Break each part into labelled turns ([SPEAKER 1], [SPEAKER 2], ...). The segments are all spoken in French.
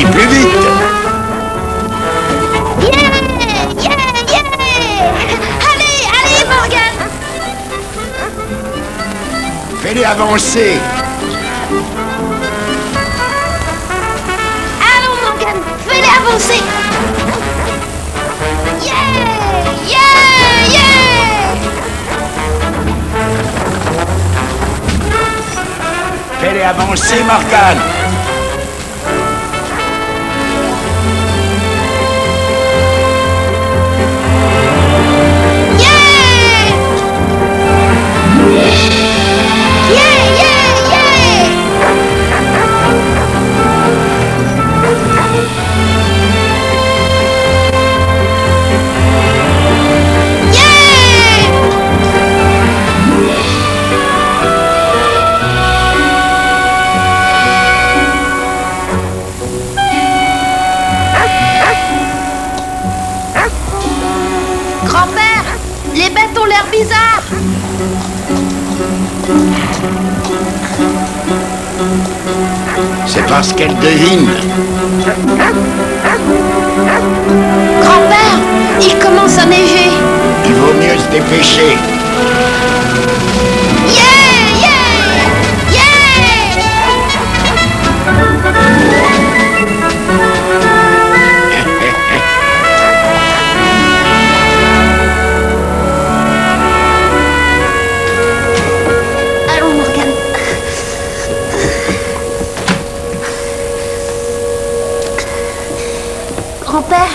[SPEAKER 1] petit plus vite.
[SPEAKER 2] Yeah! Yeah! Yeah! Allez, allez, Morgan!
[SPEAKER 1] Fais-les avancer.
[SPEAKER 2] Allons, Morgan, fais-les avancer! Yeah! Yeah! Yeah!
[SPEAKER 1] Fais-les avancer, Morgan.
[SPEAKER 2] Grand-père, les bêtes ont l'air bizarres.
[SPEAKER 1] C'est parce qu'elles devinent.
[SPEAKER 2] Grand-père, il commence à neiger.
[SPEAKER 1] Il vaut mieux se dépêcher.
[SPEAKER 2] Yeah! Yeah! Yeah! Allons, Morgan. Grand-père,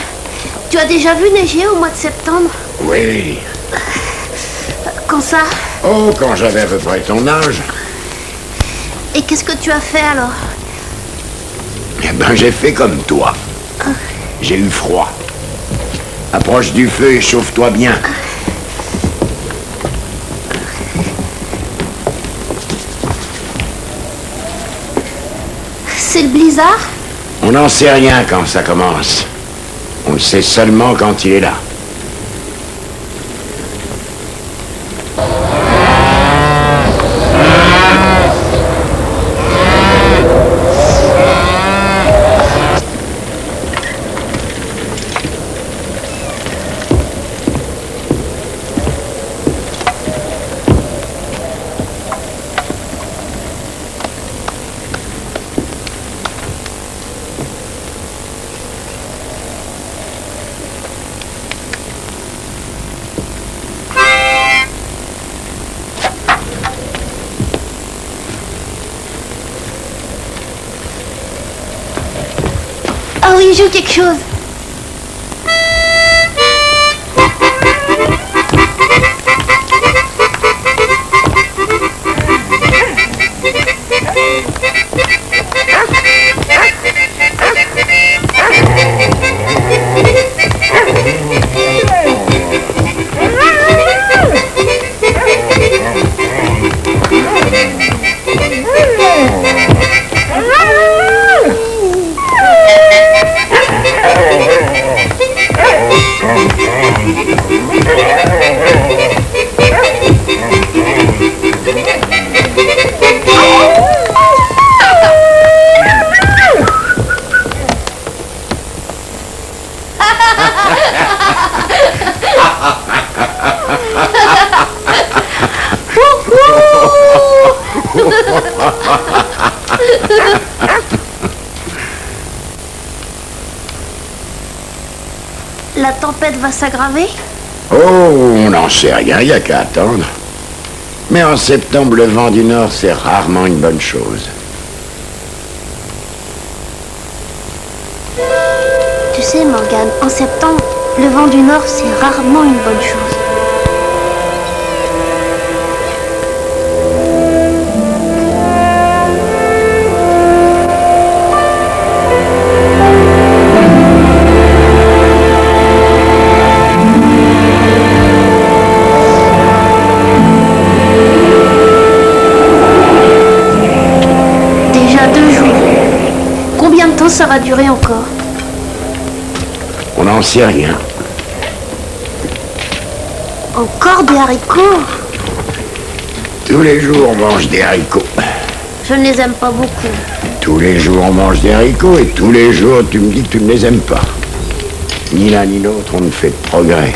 [SPEAKER 2] tu as déjà vu neiger au mois de septembre?
[SPEAKER 1] Oui.
[SPEAKER 2] Quand ça?
[SPEAKER 1] Oh, quand j'avais à peu près ton âge.
[SPEAKER 2] Et qu'est-ce que tu as fait alors?
[SPEAKER 1] Eh ben, j'ai fait comme toi. J'ai eu froid. Approche du feu et chauffe-toi bien.
[SPEAKER 2] C'est le blizzard?
[SPEAKER 1] On n'en sait rien quand ça commence. On le sait seulement quand il est là.
[SPEAKER 2] Ah oui, il joue quelque chose. La tempête va s'aggraver?
[SPEAKER 1] Oh, on n'en sait rien, il n'y a qu'à attendre. Mais en septembre, le vent du nord, c'est rarement une bonne chose.
[SPEAKER 2] Tu sais, Morgan, en septembre, le vent du nord, c'est rarement une bonne chose. Déjà 2 jours. Combien de temps ça va durer encore?
[SPEAKER 1] On n'en sait rien.
[SPEAKER 2] Encore des haricots?
[SPEAKER 1] Tous les jours, on mange des haricots.
[SPEAKER 2] Je ne les aime pas beaucoup.
[SPEAKER 1] Tous les jours on mange des haricots et tous les jours tu me dis que tu ne les aimes pas. Ni l'un ni l'autre, on ne fait de progrès.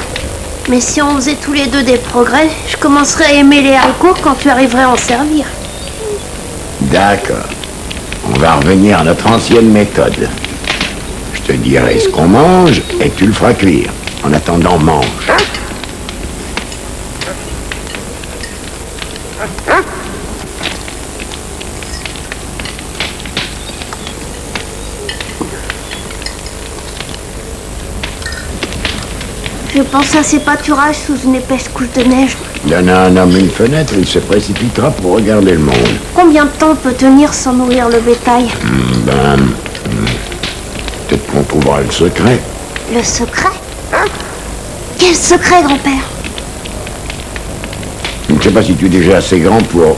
[SPEAKER 2] Mais si on faisait tous les deux des progrès, je commencerais à aimer les haricots quand tu arriverais à en servir.
[SPEAKER 1] D'accord. On va revenir à notre ancienne méthode. Je te dirai ce qu'on mange et tu le feras cuire. En attendant, mange.
[SPEAKER 2] Je pense à ces pâturages sous une épaisse couche de neige.
[SPEAKER 1] Donne à un homme une fenêtre, il se précipitera pour regarder le monde.
[SPEAKER 2] Combien de temps on peut tenir sans nourrir le bétail?
[SPEAKER 1] Peut-être qu'on trouvera le secret.
[SPEAKER 2] Le secret? Quel secret, grand-père?
[SPEAKER 1] Je ne sais pas si tu es déjà assez grand pour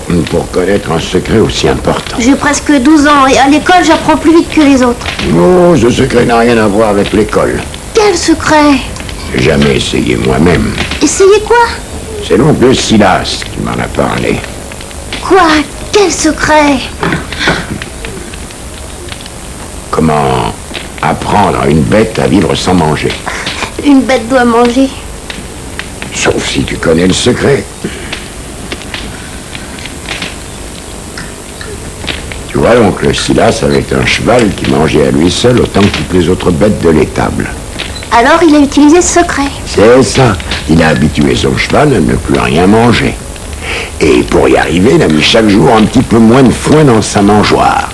[SPEAKER 1] connaître un secret aussi important.
[SPEAKER 2] J'ai presque 12 ans et à l'école, j'apprends plus vite que les autres.
[SPEAKER 1] Oh, ce secret n'a rien à voir avec l'école.
[SPEAKER 2] Quel secret?
[SPEAKER 1] J'ai jamais essayé moi-même.
[SPEAKER 2] Essayez quoi?
[SPEAKER 1] C'est l'oncle Silas qui m'en a parlé.
[SPEAKER 2] Quoi? Quel secret?
[SPEAKER 1] Comment apprendre à une bête à vivre sans manger.
[SPEAKER 2] Une bête doit manger.
[SPEAKER 1] Sauf si tu connais le secret. Tu vois, l'oncle Silas avait un cheval qui mangeait à lui seul autant que toutes les autres bêtes de l'étable.
[SPEAKER 2] Alors il a utilisé ce secret.
[SPEAKER 1] C'est ça. Il a habitué son cheval à ne plus rien manger. Et pour y arriver, il a mis chaque jour un petit peu moins de foin dans sa mangeoire.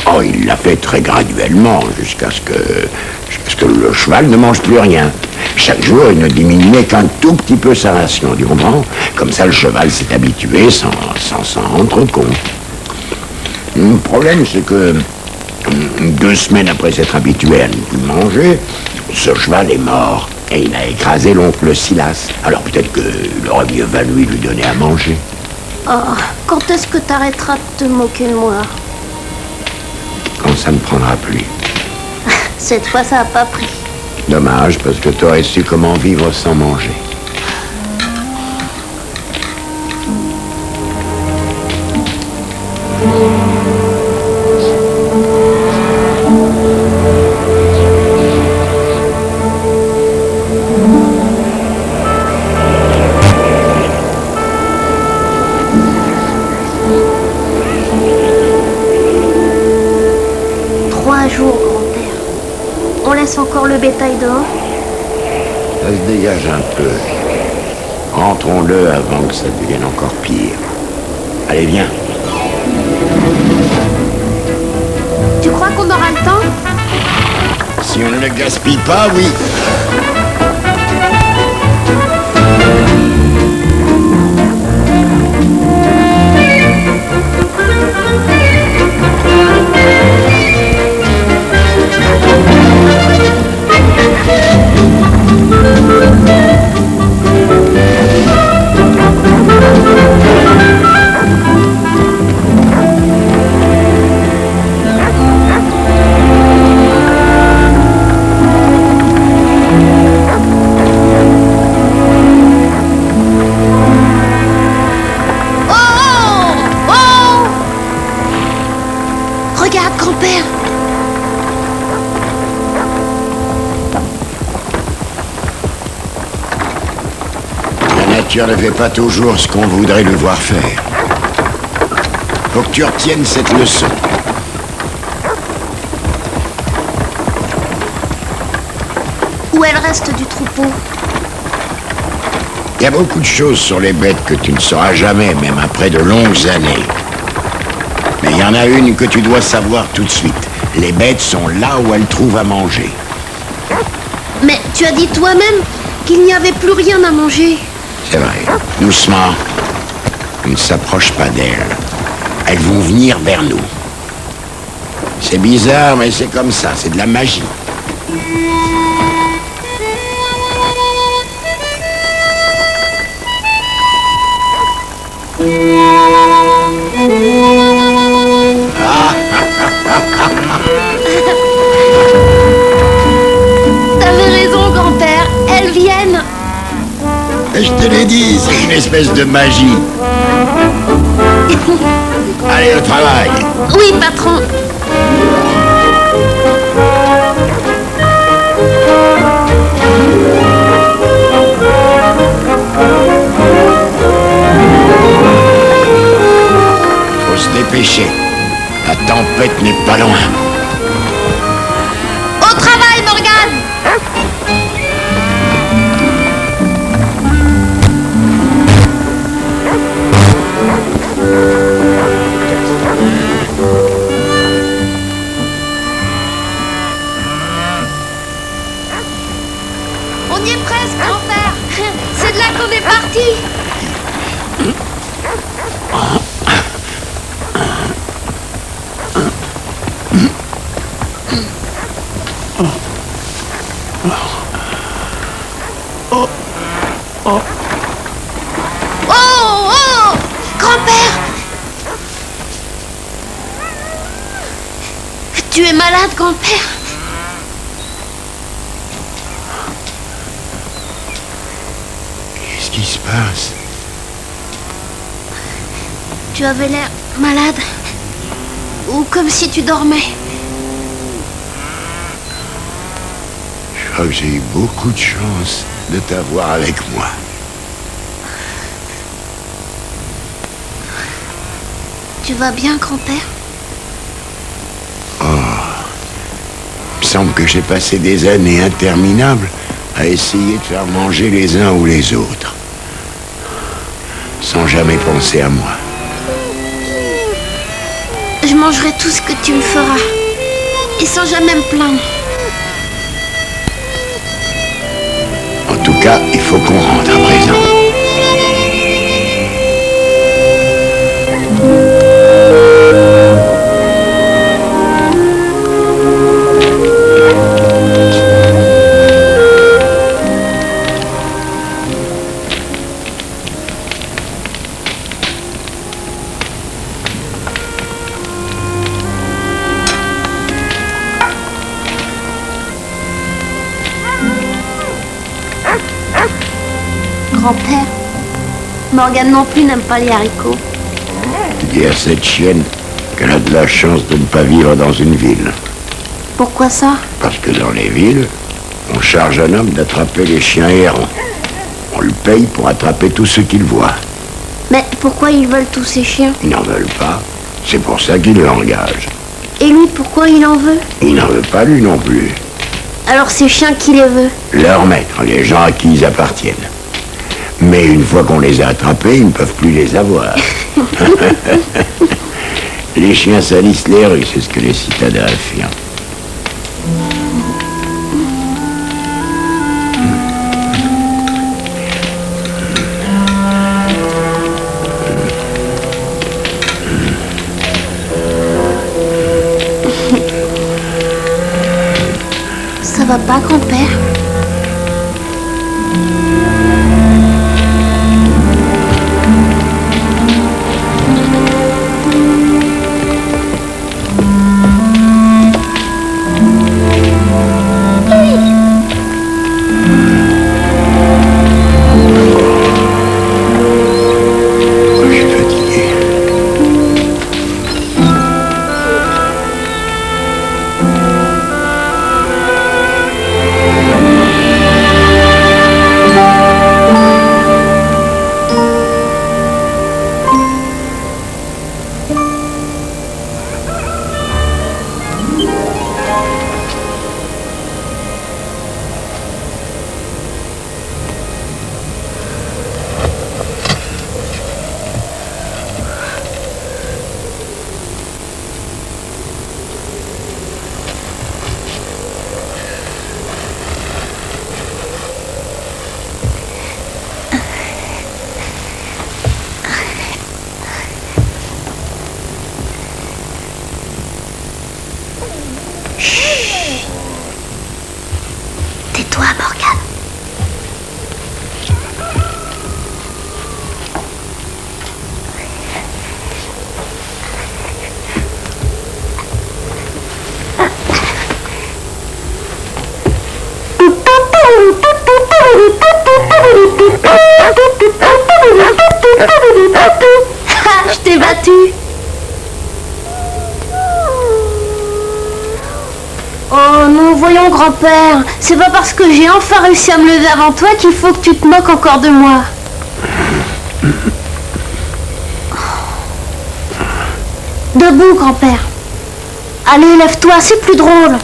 [SPEAKER 1] Oh, il l'a fait très graduellement, jusqu'à ce que le cheval ne mange plus rien. Chaque jour, il ne diminuait qu'un tout petit peu sa ration, tu comprends? Comme ça, le cheval s'est habitué sans s'en rendre compte. Le problème, c'est que 2 semaines après s'être habitué à ne plus manger, ce cheval est mort. Et il a écrasé l'oncle Silas. Alors peut-être qu'il aurait mieux valu lui donner à manger.
[SPEAKER 2] Oh, quand est-ce que t'arrêteras de te moquer de moi?
[SPEAKER 1] Quand ça ne prendra plus.
[SPEAKER 2] Cette fois, ça n'a pas pris.
[SPEAKER 1] Dommage, parce que tu aurais su comment vivre sans manger.
[SPEAKER 2] Encore le bétail dehors?
[SPEAKER 1] Ça se dégage un peu. Rentrons-le avant que ça devienne encore pire. Allez, viens.
[SPEAKER 2] Tu crois qu'on aura le temps?
[SPEAKER 1] Si on ne le gaspille pas, oui. Tu ne fais pas toujours ce qu'on voudrait lui voir faire. Faut que tu retiennes cette leçon.
[SPEAKER 2] Où est le reste du troupeau?
[SPEAKER 1] Il y a beaucoup de choses sur les bêtes que tu ne sauras jamais, même après de longues années. Mais il y en a une que tu dois savoir tout de suite. Les bêtes sont là où elles trouvent à manger.
[SPEAKER 2] Mais tu as dit toi-même qu'il n'y avait plus rien à manger.
[SPEAKER 1] C'est vrai. Doucement. On ne s'approche pas d'elles. Elles vont venir vers nous. C'est bizarre, mais c'est comme ça. C'est de la magie.
[SPEAKER 2] T'avais raison, grand-père. Elles viennent.
[SPEAKER 1] Je te l'ai dit, c'est une espèce de magie. Allez, au travail.
[SPEAKER 2] Oui, patron.
[SPEAKER 1] dépêcher. La tempête n'est pas loin.
[SPEAKER 2] Au travail, Morgane! On y est presque, grand-père. C'est de là qu'on est parti. Oh, grand-père! Tu es malade, grand-père?
[SPEAKER 1] Qu'est-ce qui se passe?
[SPEAKER 2] Tu avais l'air malade. Ou comme si tu dormais.
[SPEAKER 1] Je crois que j'ai eu beaucoup de chance de t'avoir avec moi.
[SPEAKER 2] Tu vas bien, grand-père?
[SPEAKER 1] Il me semble que j'ai passé des années interminables à essayer de faire manger les uns ou les autres, sans jamais penser à moi.
[SPEAKER 2] Je mangerai tout ce que tu me feras. Et sans jamais me plaindre.
[SPEAKER 1] En tout cas, il faut qu'on rentre à présent.
[SPEAKER 2] Grand-père, Morgane non plus n'aime pas les haricots.
[SPEAKER 1] Dis à cette chienne qu'elle a de la chance de ne pas vivre dans une ville.
[SPEAKER 2] Pourquoi ça?
[SPEAKER 1] Parce que dans les villes, on charge un homme d'attraper les chiens errants. On le paye pour attraper tous ceux qu'il voit.
[SPEAKER 2] Mais pourquoi ils veulent tous ces chiens?
[SPEAKER 1] Ils n'en veulent pas. C'est pour ça qu'ils l'engagent.
[SPEAKER 2] Et lui, pourquoi il en veut?
[SPEAKER 1] Il n'en veut pas lui non plus.
[SPEAKER 2] Alors ces chiens, qui les veut?
[SPEAKER 1] Leur maître, les gens à qui ils appartiennent. Mais une fois qu'on les a attrapés, ils ne peuvent plus les avoir. Les chiens salissent les rues, c'est ce que les citadins affirment.
[SPEAKER 2] Ça va pas, grand-père?
[SPEAKER 1] Je suis fatigué. Tais-toi, Morgane. Je t'ai battu. Oh non, voyons, grand-père. C'est pas parce que j'ai enfin réussi à me lever avant toi qu'il faut que tu te moques encore de moi.
[SPEAKER 2] Debout, grand-père. Allez, lève-toi, c'est plus drôle.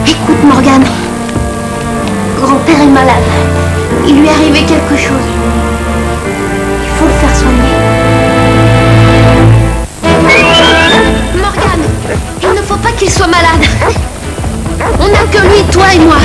[SPEAKER 2] Écoute, Morgane. Grand-père est malade. Il lui est arrivé quelque chose. Il faut le faire soigner. Morgane, il ne faut pas qu'il soit malade. On n'a que lui, toi et moi.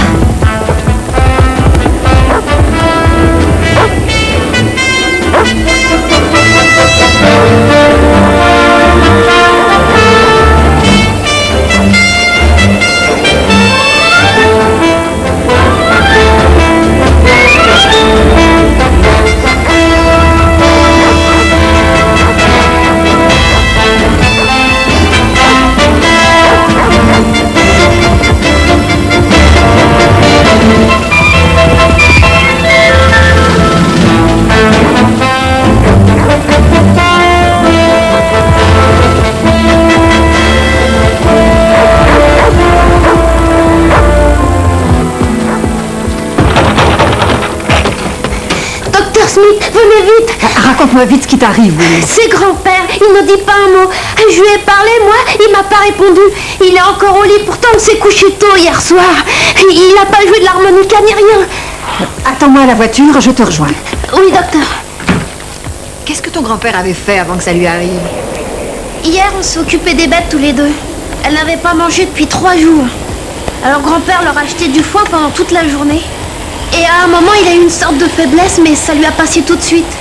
[SPEAKER 2] Venez vite.
[SPEAKER 3] Raconte-moi vite ce qui t'arrive, Willy.
[SPEAKER 2] C'est grand-père, il ne dit pas un mot. Je lui ai parlé, moi, il m'a pas répondu. Il est encore au lit, pourtant on s'est couché tôt hier soir. Il n'a pas joué de l'harmonica ni rien.
[SPEAKER 3] Attends-moi à la voiture, je te rejoins.
[SPEAKER 2] Oui, docteur.
[SPEAKER 3] Qu'est-ce que ton grand-père avait fait avant que ça lui arrive?
[SPEAKER 2] Hier, on s'est occupé des bêtes tous les deux. Elles n'avaient pas mangé depuis 3 jours. Alors grand-père leur a acheté du foin pendant toute la journée. Et à un moment, il a eu une sorte de faiblesse, mais ça lui a passé tout de suite.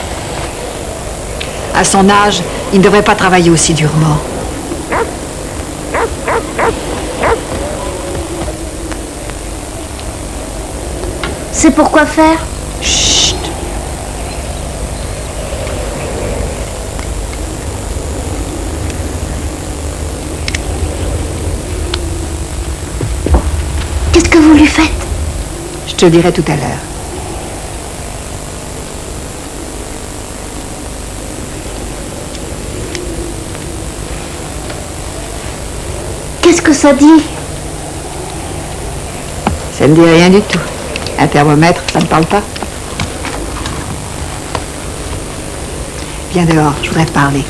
[SPEAKER 3] À son âge, il ne devrait pas travailler aussi durement.
[SPEAKER 2] C'est pour quoi faire?
[SPEAKER 3] Chut.
[SPEAKER 2] Qu'est-ce que vous lui faites?
[SPEAKER 3] Je te dirai tout à l'heure.
[SPEAKER 2] Qu'est-ce que ça dit?
[SPEAKER 3] Ça ne dit rien du tout. Un thermomètre, ça ne parle pas. Viens dehors, je voudrais te parler.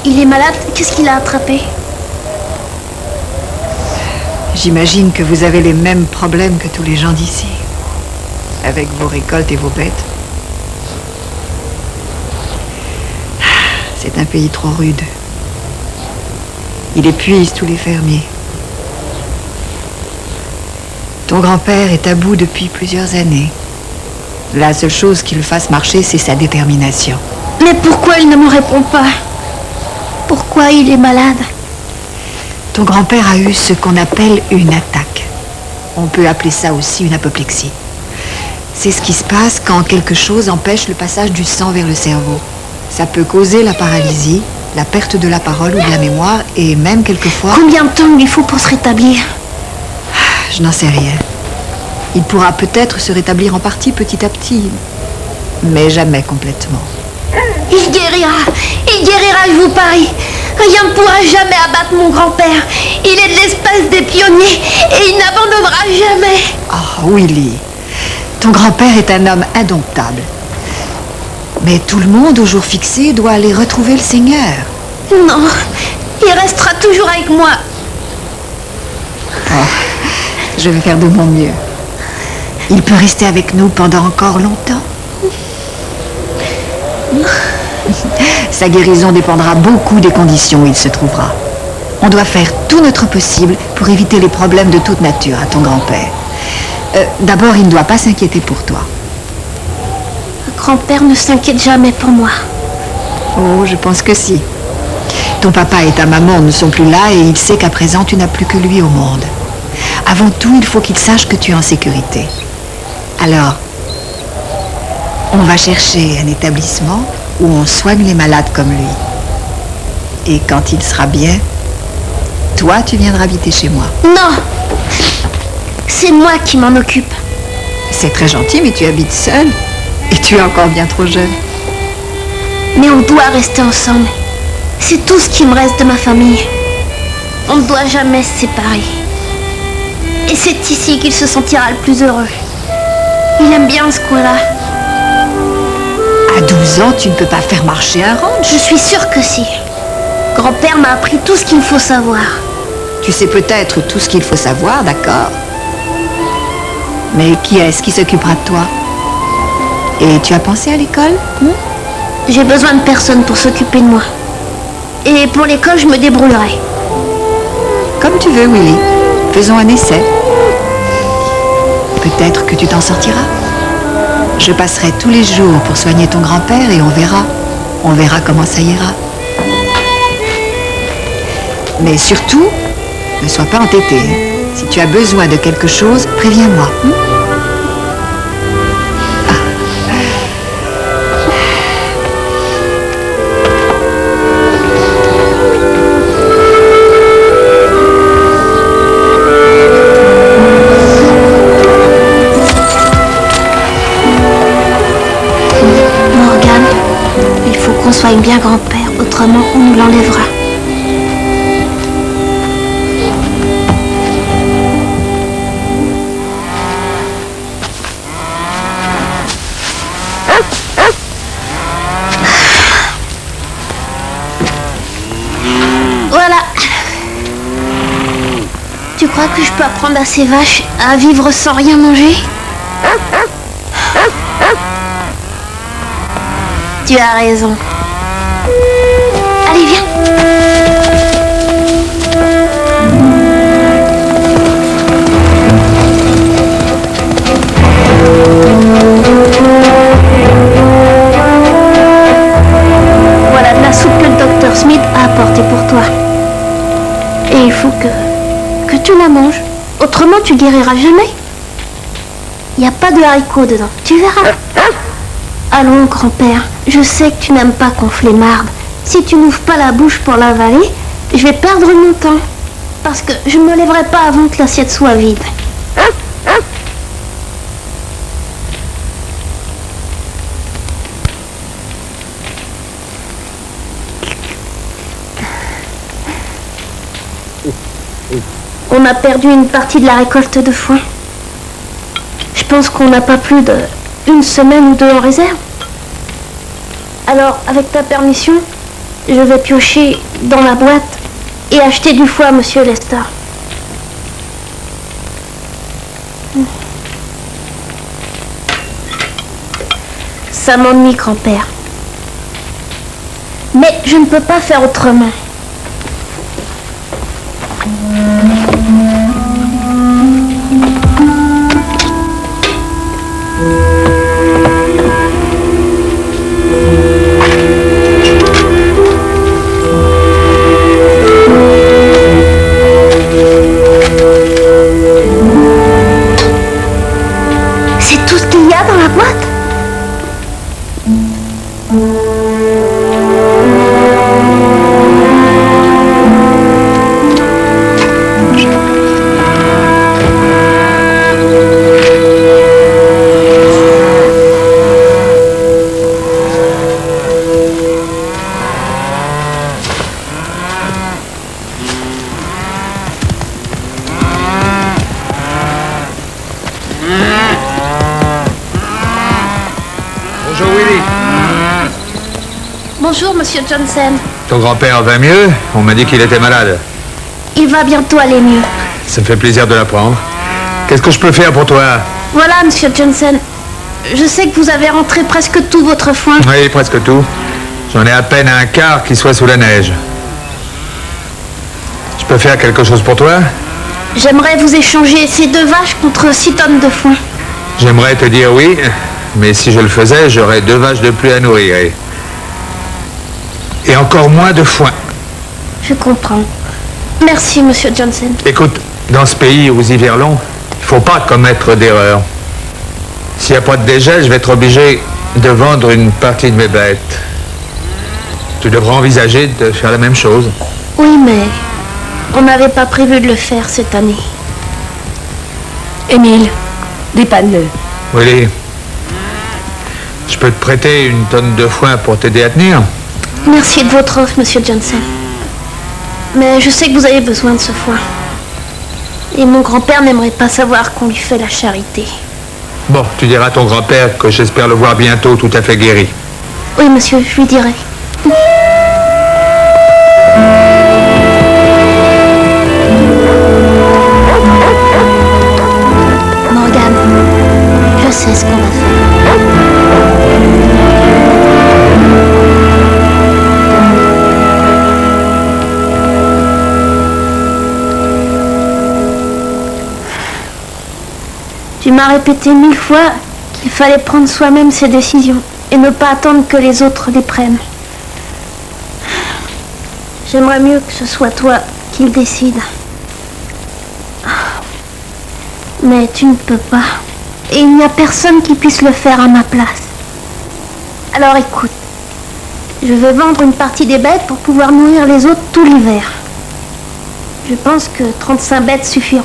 [SPEAKER 2] Il est malade? Qu'est-ce qu'il a attrapé?
[SPEAKER 3] J'imagine que vous avez les mêmes problèmes que tous les gens d'ici. Avec vos récoltes et vos bêtes. C'est un pays trop rude. Il épuise tous les fermiers. Ton grand-père est à bout depuis plusieurs années. La seule chose qui le fasse marcher, c'est sa détermination.
[SPEAKER 2] Mais pourquoi il ne me répond pas? Pourquoi il est malade?
[SPEAKER 3] Ton grand-père a eu ce qu'on appelle une attaque. On peut appeler ça aussi une apoplexie. C'est ce qui se passe quand quelque chose empêche le passage du sang vers le cerveau. Ça peut causer la paralysie, la perte de la parole ou de la mémoire et même quelquefois...
[SPEAKER 2] Combien de temps il faut pour se rétablir?
[SPEAKER 3] Je n'en sais rien. Il pourra peut-être se rétablir en partie petit à petit, mais jamais complètement.
[SPEAKER 2] Il guérira, je vous parie. Rien ne pourra jamais abattre mon grand-père. Il est de l'espèce des pionniers et il n'abandonnera jamais.
[SPEAKER 3] Oh, Willy, ton grand-père est un homme indomptable. Mais tout le monde, au jour fixé, doit aller retrouver le Seigneur.
[SPEAKER 2] Non, il restera toujours avec moi.
[SPEAKER 3] Oh, je vais faire de mon mieux. Il peut rester avec nous pendant encore longtemps. Sa guérison dépendra beaucoup des conditions où il se trouvera. On doit faire tout notre possible pour éviter les problèmes de toute nature à ton grand-père. D'abord, il ne doit pas s'inquiéter pour toi.
[SPEAKER 2] Grand-père ne s'inquiète jamais pour moi.
[SPEAKER 3] Oh, je pense que si. Ton papa et ta maman ne sont plus là et il sait qu'à présent, tu n'as plus que lui au monde. Avant tout, il faut qu'il sache que tu es en sécurité. Alors, on va chercher un établissement où on soigne les malades comme lui. Et quand il sera bien, toi, tu viendras habiter chez moi.
[SPEAKER 2] Non! C'est moi qui m'en occupe.
[SPEAKER 3] C'est très gentil, mais tu habites seule. Et tu es encore bien trop jeune.
[SPEAKER 2] Mais on doit rester ensemble. C'est tout ce qui me reste de ma famille. On ne doit jamais se séparer. Et c'est ici qu'il se sentira le plus heureux. Il aime bien ce coin-là.
[SPEAKER 3] À 12 ans, tu ne peux pas faire marcher un ranch.
[SPEAKER 2] Je suis sûre que si. Grand-père m'a appris tout ce qu'il faut savoir.
[SPEAKER 3] Tu sais peut-être tout ce qu'il faut savoir, d'accord. Mais qui est-ce qui s'occupera de toi? Et tu as pensé à l'école?
[SPEAKER 2] J'ai besoin de personne pour s'occuper de moi. Et pour l'école, je me débrouillerai.
[SPEAKER 3] Comme tu veux, Willy. Faisons un essai. Peut-être que tu t'en sortiras. Je passerai tous les jours pour soigner ton grand-père et on verra. On verra comment ça ira. Mais surtout, ne sois pas entêté. Si tu as besoin de quelque chose, préviens-moi.
[SPEAKER 2] Morgane, il faut qu'on soigne bien grand-père, autrement on nous l'enlèvera. Voilà. Tu crois que je peux apprendre à ces vaches à vivre sans rien manger? Tu as raison. Allez, viens. Voilà de la soupe que le docteur Smith a apportée pour toi. Et il faut que tu la manges. Autrement, tu guériras jamais. Il n'y a pas de haricots dedans. Tu verras. Allons, grand-père. Je sais que tu n'aimes pas qu'on flémarde. Si tu n'ouvres pas la bouche pour l'avaler, je vais perdre mon temps. Parce que je ne me lèverai pas avant que l'assiette soit vide. On a perdu une partie de la récolte de foin. Je pense qu'on n'a pas plus d'une semaine ou deux en réserve. Alors, avec ta permission, je vais piocher dans la boîte et acheter du foin à Monsieur Lester. Ça m'ennuie, grand-père. Mais je ne peux pas faire autrement. C'est tout ce qu'il y a dans la boîte?
[SPEAKER 4] Bonjour Willy.
[SPEAKER 2] Bonjour, Monsieur Johnson.
[SPEAKER 4] Ton grand-père va mieux? On m'a dit qu'il était malade.
[SPEAKER 2] Il va bientôt aller mieux.
[SPEAKER 4] Ça me fait plaisir de l'apprendre. Qu'est-ce que je peux faire pour toi?
[SPEAKER 2] Voilà, Monsieur Johnson. Je sais que vous avez rentré presque tout votre foin.
[SPEAKER 4] Oui, presque tout. J'en ai à peine un quart qui soit sous la neige. Je peux faire quelque chose pour toi?
[SPEAKER 2] J'aimerais vous échanger ces 2 vaches contre 6 tonnes de foin.
[SPEAKER 4] J'aimerais te dire oui, mais si je le faisais, j'aurais 2 vaches de plus à nourrir. Et encore moins de foin.
[SPEAKER 2] Je comprends. Merci, Monsieur Johnson.
[SPEAKER 4] Écoute, dans ce pays aux hivers longs, il faut pas commettre d'erreur. S'il n'y a pas de dégel, je vais être obligé de vendre une partie de mes bêtes. Tu devrais envisager de faire la même chose.
[SPEAKER 2] Oui, mais On n'avait pas prévu de le faire cette année.
[SPEAKER 5] Émile, dépanne-le.
[SPEAKER 4] Willy, je peux te prêter une tonne de foin pour t'aider à tenir?
[SPEAKER 2] Merci de votre offre, monsieur Johnson. Mais je sais que vous avez besoin de ce foin. Et mon grand-père n'aimerait pas savoir qu'on lui fait la charité.
[SPEAKER 4] Bon, tu diras à ton grand-père que j'espère le voir bientôt tout à fait guéri.
[SPEAKER 2] Oui, monsieur, je lui dirai. Morgane, je sais ce qu'on va faire. Tu m'as répété 1000 fois qu'il fallait prendre soi-même ses décisions et ne pas attendre que les autres les prennent. J'aimerais mieux que ce soit toi qui le décide. Mais tu ne peux pas. Et il n'y a personne qui puisse le faire à ma place. Alors écoute, je vais vendre une partie des bêtes pour pouvoir nourrir les autres tout l'hiver. Je pense que 35 bêtes suffiront.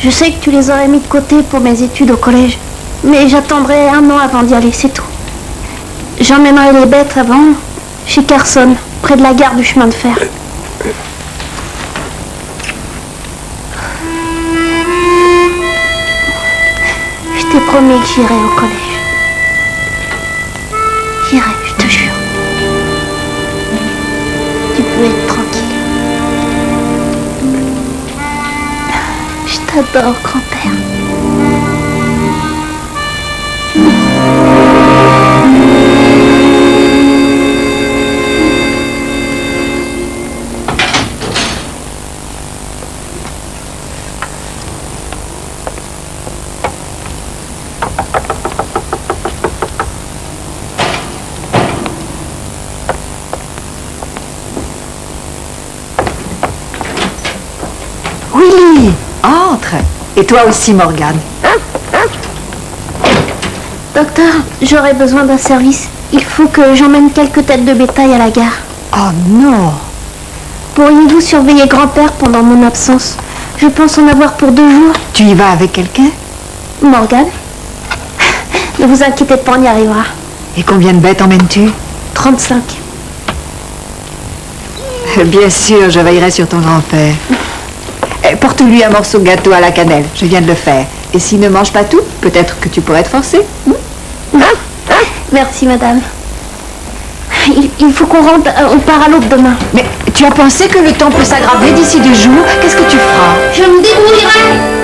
[SPEAKER 2] Je sais que tu les aurais mis de côté pour mes études au collège, mais j'attendrai 1 an avant d'y aller, c'est tout. J'emmènerai les bêtes à vendre chez Carson, près de la gare du chemin de fer. Je t'ai promis que j'irai au collège. J'irai, je te jure. Tu peux être tranquille. Je t'adore, grand-père.
[SPEAKER 3] Willy, entre. Et toi aussi, Morgane.
[SPEAKER 2] Docteur, j'aurais besoin d'un service. Il faut que j'emmène quelques têtes de bétail à la gare.
[SPEAKER 3] Oh non.
[SPEAKER 2] Pourriez-vous surveiller grand-père pendant mon absence? Je pense en avoir pour 2 jours.
[SPEAKER 3] Tu y vas avec quelqu'un?
[SPEAKER 2] Morgane? Ne vous inquiétez pas, on y arrivera.
[SPEAKER 3] Et combien de bêtes emmènes-tu?
[SPEAKER 2] 35.
[SPEAKER 3] Bien sûr, je veillerai sur ton grand-père. Porte-lui un morceau de gâteau à la cannelle, je viens de le faire. Et s'il ne mange pas tout, peut-être que tu pourrais te forcer.
[SPEAKER 2] Merci, madame. Il faut qu'on rentre, on part à l'aube demain.
[SPEAKER 3] Mais tu as pensé que le temps peut s'aggraver d'ici 2 jours? Qu'est-ce que tu feras?
[SPEAKER 2] Je me débrouillerai.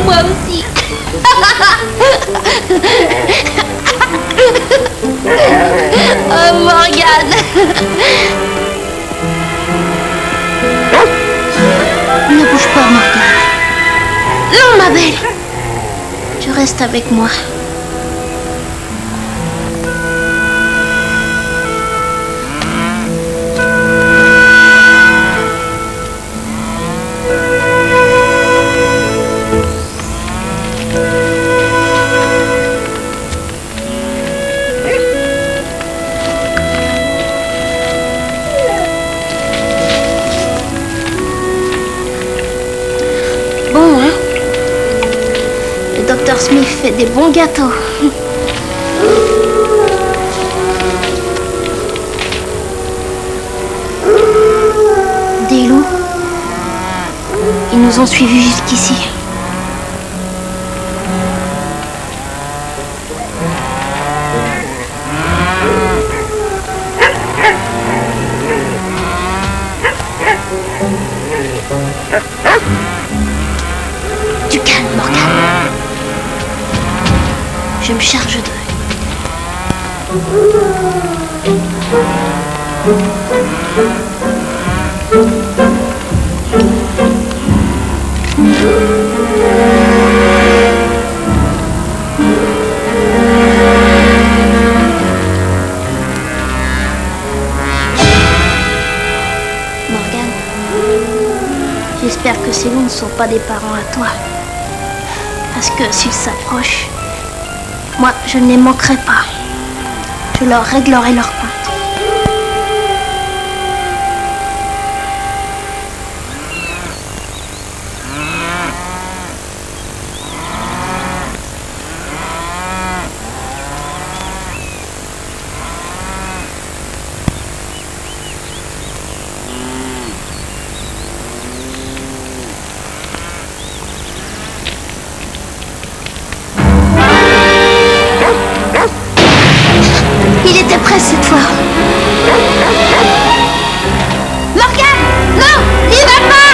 [SPEAKER 2] Moi aussi. Oh, Morgane. Ne bouge pas, Morgane. Non, ma belle. Tu restes avec moi. Mr. Smith fait des bons gâteaux. Des loups. Ils nous ont suivis jusqu'ici. Du calme, Morgan. Je me charge d'eux. Morgan, j'espère que ces loups ne sont pas des parents à toi. Parce que s'ils s'approchent, moi, je ne les manquerai pas. Je leur réglerai leur compte. Il était prêt cette fois. Morgan! Non! Il va pas!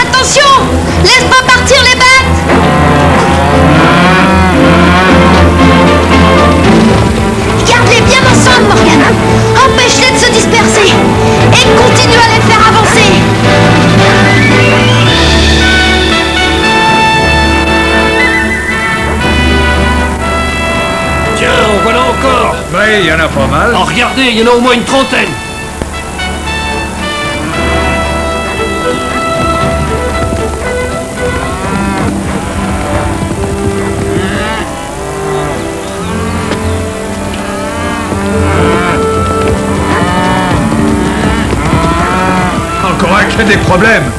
[SPEAKER 2] Attention! Laisse pas partir les bêtes! Garde-les bien ensemble, Morgan. Empêche-les de se disperser. Et continue à les faire avancer.
[SPEAKER 6] Tiens, en voilà encore.
[SPEAKER 4] Oui, il y en a pas mal.
[SPEAKER 6] Oh, regardez, il y en a au moins une trentaine.
[SPEAKER 4] Encore un qui a des problèmes.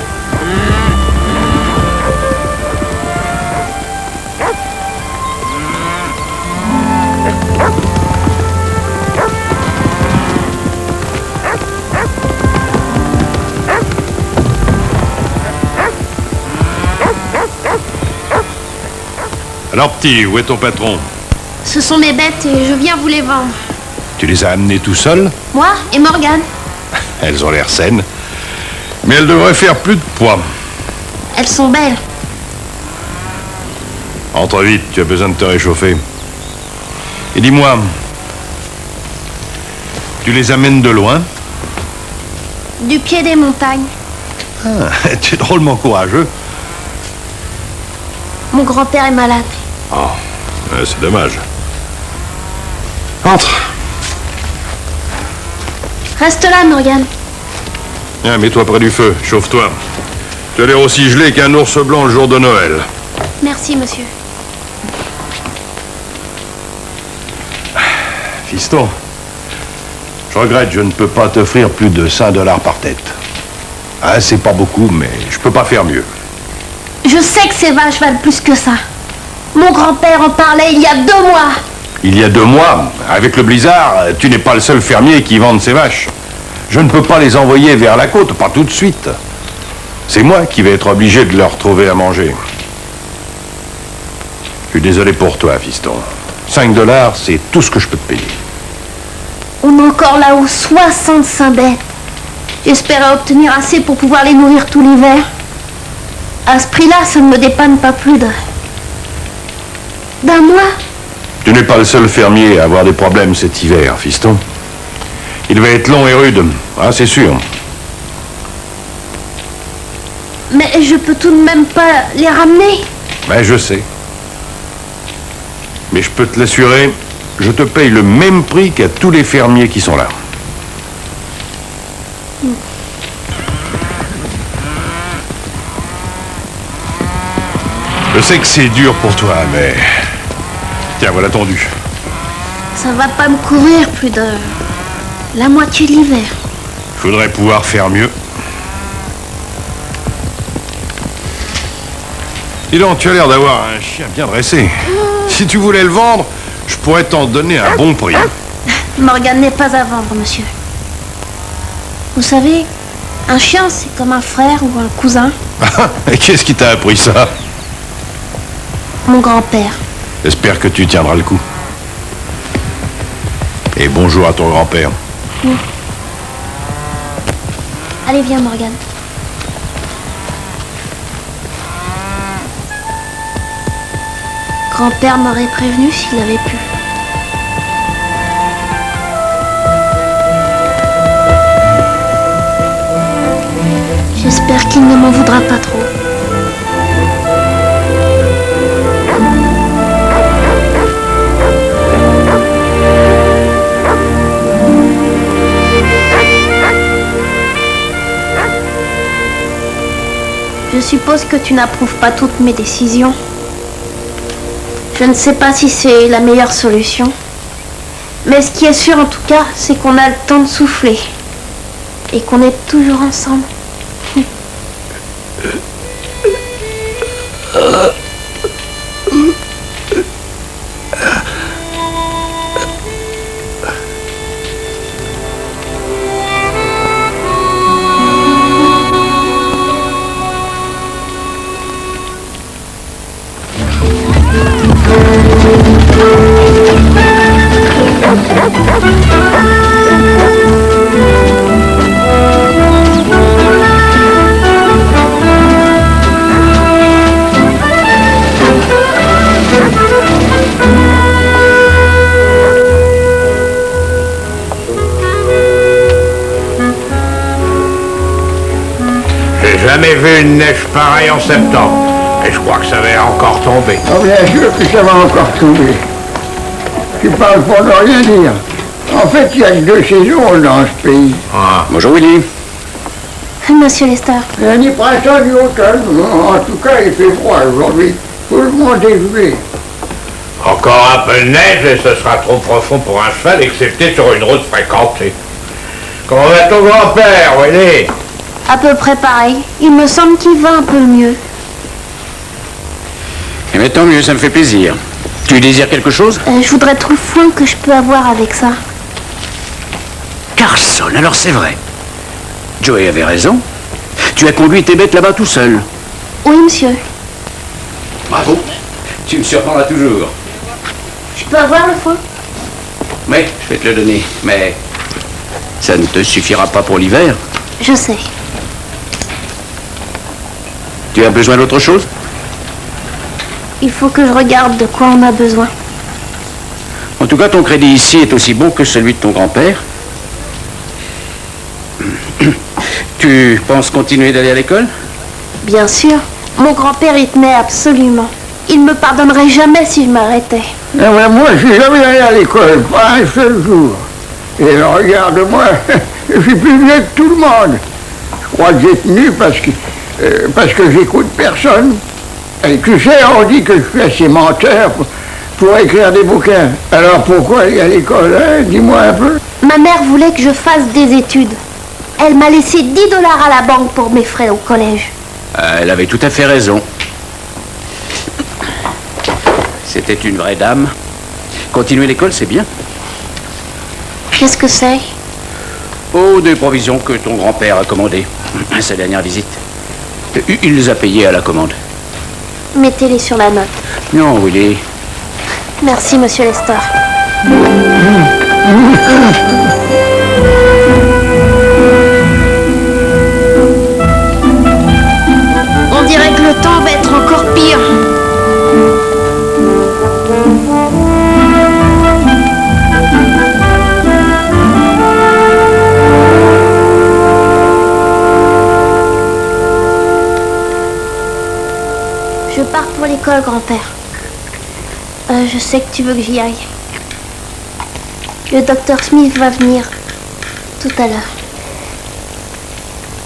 [SPEAKER 7] Alors petit, où est ton patron?
[SPEAKER 2] Ce sont mes bêtes et je viens vous les vendre.
[SPEAKER 7] Tu les as amenées tout seul?
[SPEAKER 2] Moi et Morgan.
[SPEAKER 7] Elles ont l'air saines. Mais elles devraient faire plus de poids.
[SPEAKER 2] Elles sont belles.
[SPEAKER 7] Entre vite, tu as besoin de te réchauffer. Et dis-moi, tu les amènes de loin?
[SPEAKER 2] Du pied des montagnes.
[SPEAKER 7] Ah, tu es drôlement courageux.
[SPEAKER 2] Mon grand-père est malade.
[SPEAKER 7] Oh, c'est dommage. Entre.
[SPEAKER 2] Reste là, Morgan.
[SPEAKER 7] Viens, mets-toi près du feu, chauffe-toi. Tu as l'air aussi gelé qu'un ours blanc le jour de Noël.
[SPEAKER 2] Merci, monsieur.
[SPEAKER 7] Fiston, je regrette, je ne peux pas t'offrir plus de 5 $ par tête. Ah, c'est pas beaucoup, mais je peux pas faire mieux.
[SPEAKER 2] Je sais que ces vaches valent plus que ça. Mon grand-père en parlait il y a 2 mois.
[SPEAKER 7] Il y a 2 mois, avec le blizzard, tu n'es pas le seul fermier qui vende ses vaches. Je ne peux pas les envoyer vers la côte, pas tout de suite. C'est moi qui vais être obligé de leur trouver à manger. Je suis désolé pour toi, fiston. 5 $, c'est tout ce que je peux te payer.
[SPEAKER 2] On a encore là-haut 65 bêtes. J'espérais obtenir assez pour pouvoir les nourrir tout l'hiver. À ce prix-là, ça ne me dépanne pas plus d'un mois.
[SPEAKER 7] Tu n'es pas le seul fermier à avoir des problèmes cet hiver, fiston. Il va être long et rude, hein, c'est sûr.
[SPEAKER 2] Mais je peux tout de même pas les ramener.
[SPEAKER 7] Ben, je sais. Mais je peux te l'assurer, je te paye le même prix qu'à tous les fermiers qui sont là. Je sais que c'est dur pour toi, mais... Tiens, voilà ton dû.
[SPEAKER 2] Ça va pas me couvrir plus La moitié de l'hiver.
[SPEAKER 7] Faudrait pouvoir faire mieux. Dis donc, tu as l'air d'avoir un chien bien dressé. Si tu voulais le vendre, je pourrais t'en donner un bon prix.
[SPEAKER 2] Morgane n'est pas à vendre, monsieur. Vous savez, un chien, c'est comme un frère ou un cousin.
[SPEAKER 7] Et qu'est-ce qui t'a appris ça?
[SPEAKER 2] Mon grand-père.
[SPEAKER 7] J'espère que tu tiendras le coup. Et bonjour à ton grand-père.
[SPEAKER 2] Allez, viens, Morgane. Grand-père m'aurait prévenu s'il avait pu. J'espère qu'il ne m'en voudra pas trop. Je suppose que tu n'approuves pas toutes mes décisions. Je ne sais pas si c'est la meilleure solution. Mais ce qui est sûr en tout cas, c'est qu'on a le temps de souffler. Et qu'on est toujours ensemble.
[SPEAKER 1] J'ai jamais vu une neige pareille en septembre. Et je crois que ça va encore tomber.
[SPEAKER 8] Oh, bien sûr que ça va encore tomber. Tu parles pour ne rien dire. En fait, il y a que 2 saisons dans ce pays.
[SPEAKER 1] Ah.
[SPEAKER 7] Bonjour Willy.
[SPEAKER 2] Monsieur Lester.
[SPEAKER 8] Il y a ni printemps ni automne. En tout cas, il fait froid aujourd'hui. Tout le monde est gelé.
[SPEAKER 1] Encore un peu de neige et ce sera trop profond pour un cheval, excepté sur une route fréquentée. Comment va ton grand-père, Willy?
[SPEAKER 2] À peu près pareil. Il me semble qu'il va un peu mieux.
[SPEAKER 9] Eh bien, tant mieux, ça me fait plaisir. Tu désires quelque chose?
[SPEAKER 2] Je voudrais tout le foin que je peux avoir avec ça.
[SPEAKER 9] Carson, alors c'est vrai. Joey avait raison. Tu as conduit tes bêtes là-bas tout seul.
[SPEAKER 2] Oui, monsieur.
[SPEAKER 9] Bravo. Tu me surprendras toujours.
[SPEAKER 2] Je peux avoir le foin?
[SPEAKER 9] Oui, je vais te le donner. Mais ça ne te suffira pas pour l'hiver.
[SPEAKER 2] Je sais.
[SPEAKER 9] Tu as besoin d'autre chose?
[SPEAKER 2] Il faut que je regarde de quoi on a besoin.
[SPEAKER 9] En tout cas, ton crédit ici est aussi bon que celui de ton grand-père. Tu penses continuer d'aller à l'école?
[SPEAKER 2] Bien sûr. Mon grand-père y tenait absolument. Il me pardonnerait jamais si je m'arrêtais.
[SPEAKER 8] Non, mais moi, je suis jamais allé à l'école, pas un seul jour. Et regarde-moi, je suis plus vieux que tout le monde. Je crois que j'ai tenu parce que j'écoute personne. Et tu sais, on dit que je suis assez menteur pour écrire des bouquins. Alors pourquoi aller à l'école, hein? Dis-moi un peu.
[SPEAKER 2] Ma mère voulait que je fasse des études. Elle m'a laissé 10 $ à la banque pour mes frais au collège.
[SPEAKER 9] Elle avait tout à fait raison. C'était une vraie dame. Continuer l'école, c'est bien.
[SPEAKER 2] Qu'est-ce que c'est?
[SPEAKER 9] Oh, des provisions que ton grand-père a commandées à sa dernière visite. Il les a payées à la commande.
[SPEAKER 2] Mettez-les sur la note.
[SPEAKER 9] Non, Willy.
[SPEAKER 2] Merci, monsieur Lester. On dirait que le temps va être encore pire. Je pars pour l'école, grand-père. Je sais que tu veux que j'y aille. Le docteur Smith va venir tout à l'heure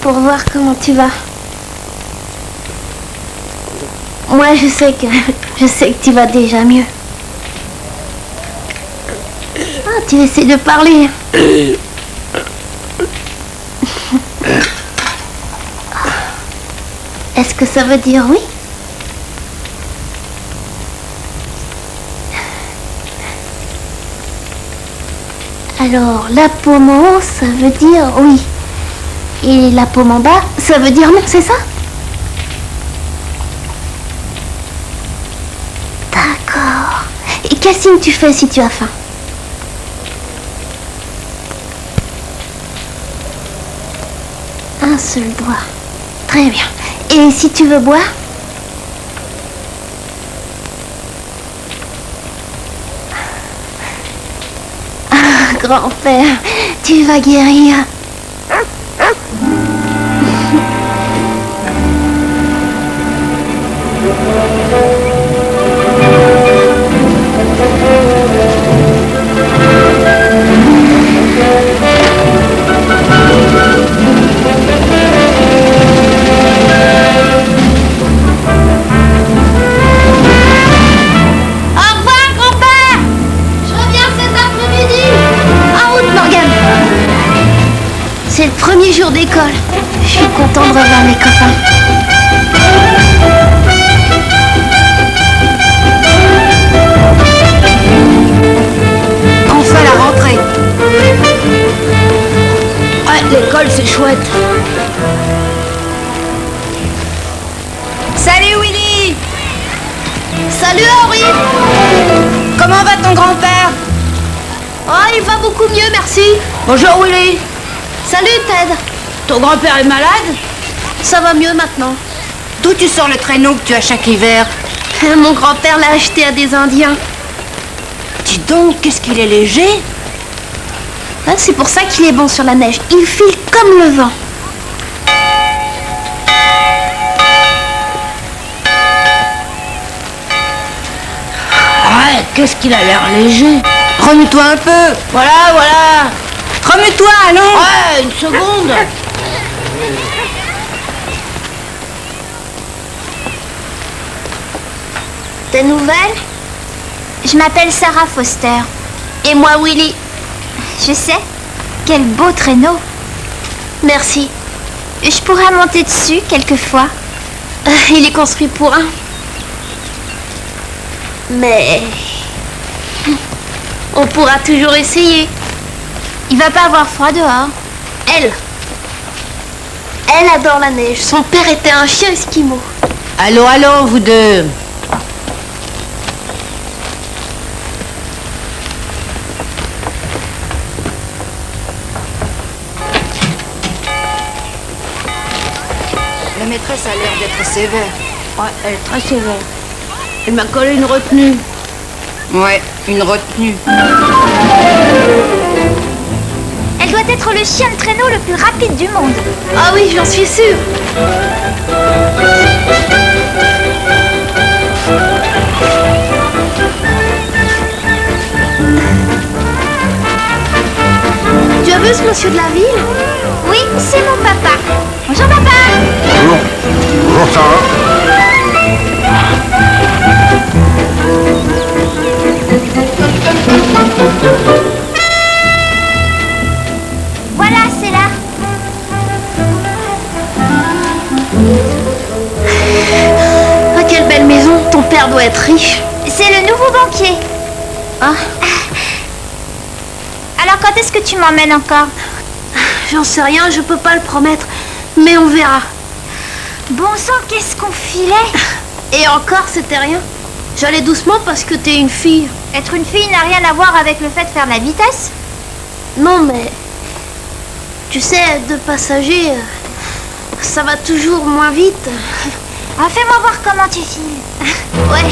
[SPEAKER 2] pour voir comment tu vas. Moi, je sais que tu vas déjà mieux. Ah, tu essaies de parler. que ça veut dire oui? Alors, la paume en haut, ça veut dire oui. Et la paume en bas, ça veut dire non, c'est ça? D'accord. Et quel signe tu fais si tu as faim? Un seul doigt. Très bien. Et si tu veux boire? Ah, grand-père, tu vas guérir. C'est le premier jour d'école. Je suis content de revoir mes copains.
[SPEAKER 3] Enfin la rentrée.
[SPEAKER 5] Ouais, l'école, c'est chouette.
[SPEAKER 3] Salut Willy.
[SPEAKER 2] Salut Henri.
[SPEAKER 3] Comment va ton grand-père?
[SPEAKER 2] Oh, il va beaucoup mieux, merci.
[SPEAKER 5] Bonjour, Willy.
[SPEAKER 2] Salut Ted.
[SPEAKER 5] Ton grand-père est malade?
[SPEAKER 2] Ça va mieux maintenant.
[SPEAKER 3] D'où tu sors le traîneau que tu as chaque hiver?
[SPEAKER 2] Mon grand-père l'a acheté à des Indiens.
[SPEAKER 3] Dis donc, qu'est-ce qu'il est léger?
[SPEAKER 2] Ah, c'est pour ça qu'il est bon sur la neige. Il file comme le vent.
[SPEAKER 5] Ouais, qu'est-ce qu'il a l'air léger.
[SPEAKER 3] Remue-toi un peu.
[SPEAKER 5] Voilà, voilà.
[SPEAKER 3] Remue-toi, allons.
[SPEAKER 5] Ouais, une seconde.
[SPEAKER 2] Des nouvelles?
[SPEAKER 10] Je m'appelle Sarah Foster.
[SPEAKER 2] Et moi Willy.
[SPEAKER 10] Je sais. Quel beau traîneau.
[SPEAKER 2] Merci.
[SPEAKER 10] Je pourrais monter dessus quelquefois.
[SPEAKER 2] Il est construit pour un. Mais... on pourra toujours essayer.
[SPEAKER 10] Il va pas avoir froid dehors.
[SPEAKER 2] Elle adore la neige. Son père était un chien esquimau.
[SPEAKER 5] Allons, allons, vous deux.
[SPEAKER 3] La maîtresse a l'air d'être sévère.
[SPEAKER 5] Ouais, elle est très sévère. Elle m'a collé une retenue.
[SPEAKER 3] Ouais, une retenue.
[SPEAKER 10] Elle doit être le chien de traîneau le plus rapide du monde.
[SPEAKER 2] Ah oui, j'en suis sûre. Tu as vu ce monsieur de la ville?
[SPEAKER 10] Oui, c'est mon papa. Bonjour papa.
[SPEAKER 7] Bonjour. Bonjour Sarah.
[SPEAKER 10] Voilà, c'est là.
[SPEAKER 2] Ah, quelle belle maison. Ton père doit être riche.
[SPEAKER 10] C'est le nouveau banquier.
[SPEAKER 2] Ah,
[SPEAKER 10] Alors quand est-ce que tu m'emmènes encore?
[SPEAKER 2] j'en sais rien, je peux pas le promettre. Mais on verra.
[SPEAKER 10] Bon sang, qu'est-ce qu'on filait?
[SPEAKER 2] Et encore, c'était rien. J'allais doucement parce que t'es une fille.
[SPEAKER 10] Être une fille n'a rien à voir avec le fait de faire de la vitesse.
[SPEAKER 2] Non, mais... tu sais, de passagers, ça va toujours moins vite.
[SPEAKER 10] Ah, fais-moi voir comment tu files.
[SPEAKER 2] Ouais.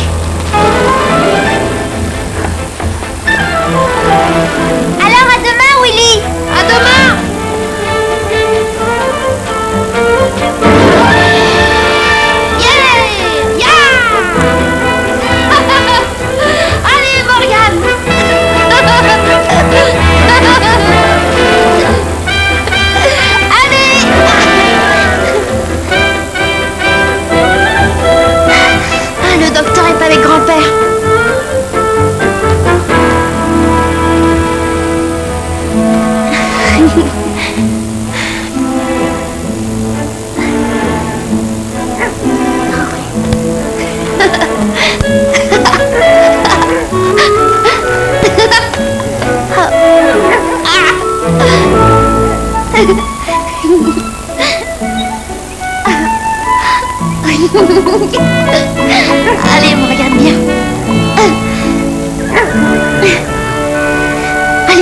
[SPEAKER 10] Alors à demain, Willy.
[SPEAKER 2] À demain. Yeah! Yeah! Allez, Morgane. Allez! Ah, le docteur est avec grand-père.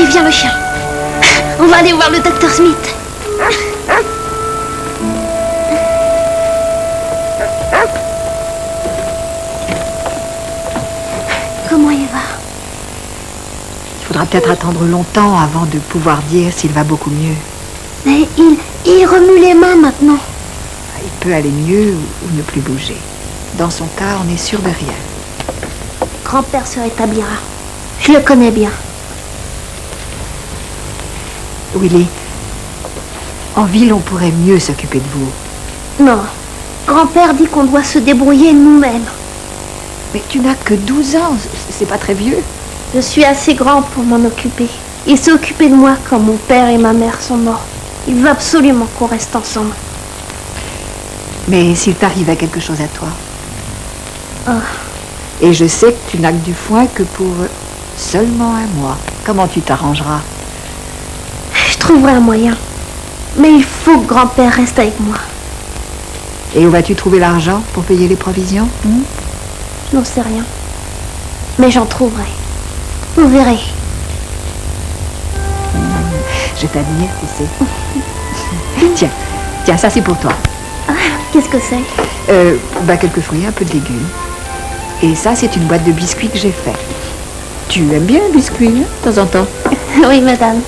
[SPEAKER 2] viens le chien. On va aller voir le docteur Smith. Comment il va?
[SPEAKER 3] Il faudra peut-être attendre longtemps avant de pouvoir dire s'il va beaucoup mieux.
[SPEAKER 2] Mais il remue les mains maintenant.
[SPEAKER 3] Il peut aller mieux ou ne plus bouger. Dans son cas, on est sûr de rien.
[SPEAKER 2] Grand-père se rétablira. Je le connais bien.
[SPEAKER 3] Willy, en ville, on pourrait mieux s'occuper de vous.
[SPEAKER 2] Non. Grand-père dit qu'on doit se débrouiller nous-mêmes.
[SPEAKER 3] Mais tu n'as que 12 ans, c'est pas très vieux.
[SPEAKER 2] Je suis assez grand pour m'en occuper. Il s'est occupé de moi quand mon père et ma mère sont morts. Il veut absolument qu'on reste ensemble.
[SPEAKER 3] Mais s'il t'arrivait quelque chose à toi.
[SPEAKER 2] Oh.
[SPEAKER 3] Et je sais que tu n'as que du foin que pour seulement un mois. Comment tu t'arrangeras?
[SPEAKER 2] Je trouverai un moyen. Mais il faut que grand-père reste avec moi.
[SPEAKER 3] Et où vas-tu trouver l'argent pour payer les provisions?
[SPEAKER 2] Je n'en sais rien. Mais j'en trouverai. Vous verrez.
[SPEAKER 3] Je t'admire, tu sais. Tiens, ça c'est pour toi.
[SPEAKER 2] Ah, qu'est-ce que c'est?
[SPEAKER 3] Quelques fruits, un peu de légumes. Et ça, c'est une boîte de biscuits que j'ai fait. Tu aimes bien les biscuits, hein, de temps en temps?
[SPEAKER 2] Oui, madame.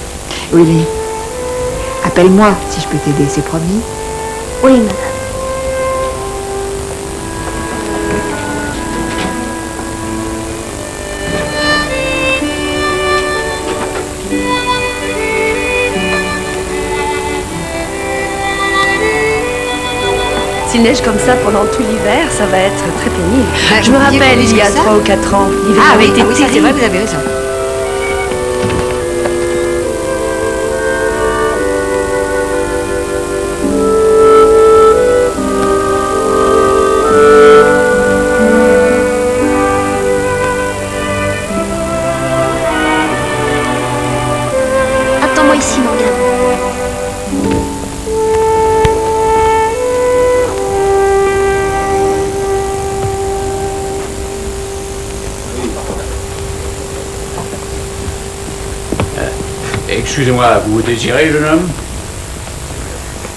[SPEAKER 3] Willy, appelle-moi si je peux t'aider, c'est promis?
[SPEAKER 2] Oui, madame.
[SPEAKER 11] S'il neige comme ça pendant tout l'hiver, ça va être très pénible. Je me
[SPEAKER 3] vous
[SPEAKER 11] rappelle, il y a
[SPEAKER 3] ça
[SPEAKER 11] 3 ou 4 ans, l'hiver avait été
[SPEAKER 3] ça c'est
[SPEAKER 11] terrible.
[SPEAKER 3] vrai, vous avez raison.
[SPEAKER 2] Attends-moi ici, Morgane.
[SPEAKER 9] Excusez-moi, vous désirez, jeune homme?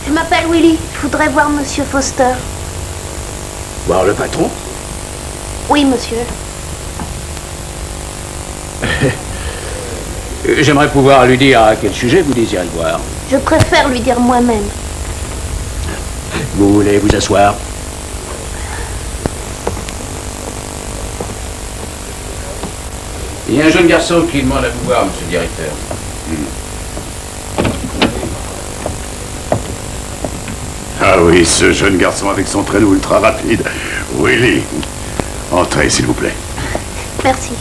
[SPEAKER 2] Je m'appelle Willy. Je voudrais voir Monsieur Foster.
[SPEAKER 9] Voir le patron?
[SPEAKER 2] Oui, monsieur.
[SPEAKER 9] J'aimerais pouvoir lui dire à quel sujet vous désirez le voir.
[SPEAKER 2] Je préfère lui dire moi-même.
[SPEAKER 9] Vous voulez vous asseoir? Il y a un jeune garçon qui demande à vous voir, monsieur le directeur.
[SPEAKER 7] Ah oui, ce jeune garçon avec son traîneau ultra rapide. Willy, entrez, s'il vous plaît.
[SPEAKER 2] Merci.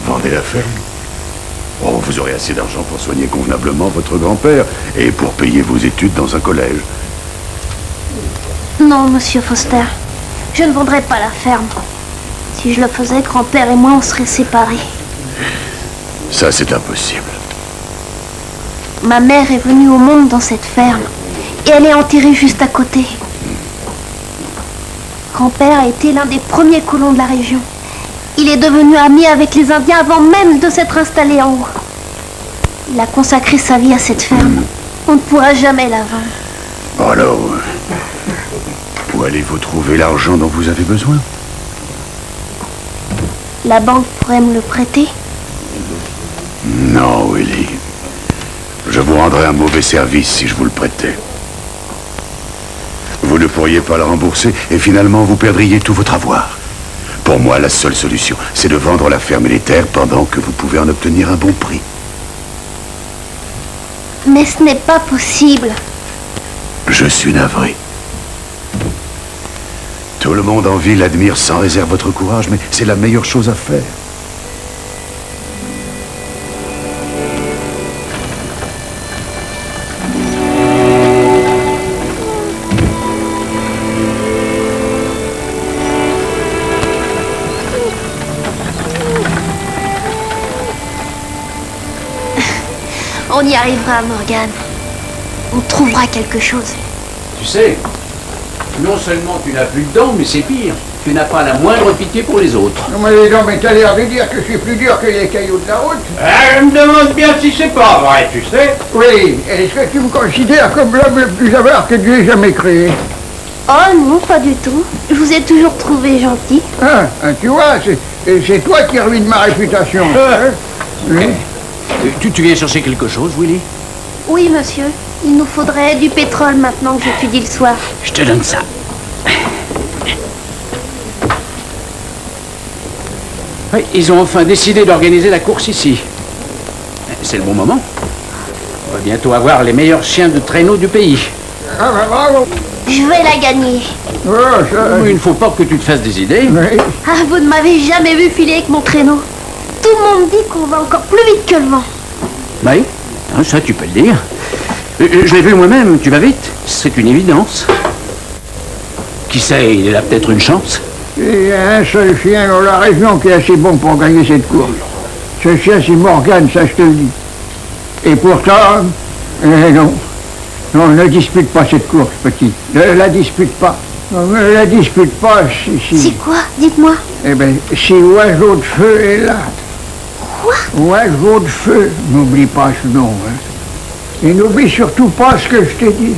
[SPEAKER 7] Vendez la ferme. Oh, vous aurez assez d'argent pour soigner convenablement votre grand-père et pour payer vos études dans un collège.
[SPEAKER 2] Non, monsieur Foster. Je ne vendrai pas la ferme. Si je le faisais, grand-père et moi, on serait séparés.
[SPEAKER 7] Ça, c'est impossible.
[SPEAKER 2] Ma mère est venue au monde dans cette ferme. Et elle est enterrée juste à côté. Grand-père a été l'un des premiers colons de la région. Il est devenu ami avec les Indiens avant même de s'être installé en haut. Il a consacré sa vie à cette ferme. On ne pourra jamais la vendre.
[SPEAKER 7] Alors, où allez-vous trouver l'argent dont vous avez besoin?
[SPEAKER 2] La banque pourrait me le prêter?
[SPEAKER 7] Non, Willy. Je vous rendrais un mauvais service si je vous le prêtais. Vous ne pourriez pas le rembourser et finalement vous perdriez tout votre avoir. Pour moi, la seule solution, c'est de vendre la ferme et les terres pendant que vous pouvez en obtenir un bon prix.
[SPEAKER 2] Mais ce n'est pas possible.
[SPEAKER 7] Je suis navré. Tout le monde en ville admire sans réserve votre courage, mais c'est la meilleure chose à faire.
[SPEAKER 2] On y arrivera, Morgane. On trouvera quelque chose.
[SPEAKER 9] Tu sais, Non seulement tu n'as plus de dents, mais c'est pire. Tu n'as pas la moindre pitié pour les autres.
[SPEAKER 8] Non, mais les dents, mais t'as l'air de dire que je suis plus dur que les cailloux de la route.
[SPEAKER 12] Je me demande bien si c'est pas vrai, tu sais.
[SPEAKER 8] Oui, est-ce que tu me considères comme l'homme le plus avare que Dieu ait jamais créé?
[SPEAKER 2] Oh non, pas du tout. Je vous ai toujours trouvé gentil.
[SPEAKER 8] Ah, tu vois, c'est toi qui ruine ma réputation. Oui.
[SPEAKER 9] Tu viens chercher quelque chose, Willy?
[SPEAKER 2] Oui, monsieur. Il nous faudrait du pétrole maintenant que j'étudie le soir.
[SPEAKER 9] Je te donne ça. Oui, ils ont enfin décidé d'organiser la course ici. C'est le bon moment. On va bientôt avoir les meilleurs chiens de traîneau du pays.
[SPEAKER 8] Ah, bah, bravo.
[SPEAKER 2] Je vais la gagner.
[SPEAKER 8] Oh, ça...
[SPEAKER 9] Il ne faut pas que tu te fasses des idées.
[SPEAKER 8] Oui.
[SPEAKER 2] Ah, vous ne m'avez jamais vu filer avec mon traîneau. Tout le monde dit qu'on va encore plus vite que le vent.
[SPEAKER 9] Oui, ça tu peux le dire. Je l'ai vu moi-même, tu vas vite. C'est une évidence. Qui sait, il a peut-être une chance.
[SPEAKER 8] Il y a un seul chien dans la région qui est assez bon pour gagner cette course. Ce chien, c'est Morgane, ça je te le dis. Et pourtant, non. Non, ne dispute pas cette course, petit. Ne la dispute pas. Non, ne la dispute pas si...
[SPEAKER 2] C'est quoi? Dites-moi.
[SPEAKER 8] Eh bien, si Oiseau de Feu est là.
[SPEAKER 2] Quoi?
[SPEAKER 8] Oiseau de Feu, n'oublie pas ce nom. Hein. Et n'oublie surtout pas ce que je t'ai dit.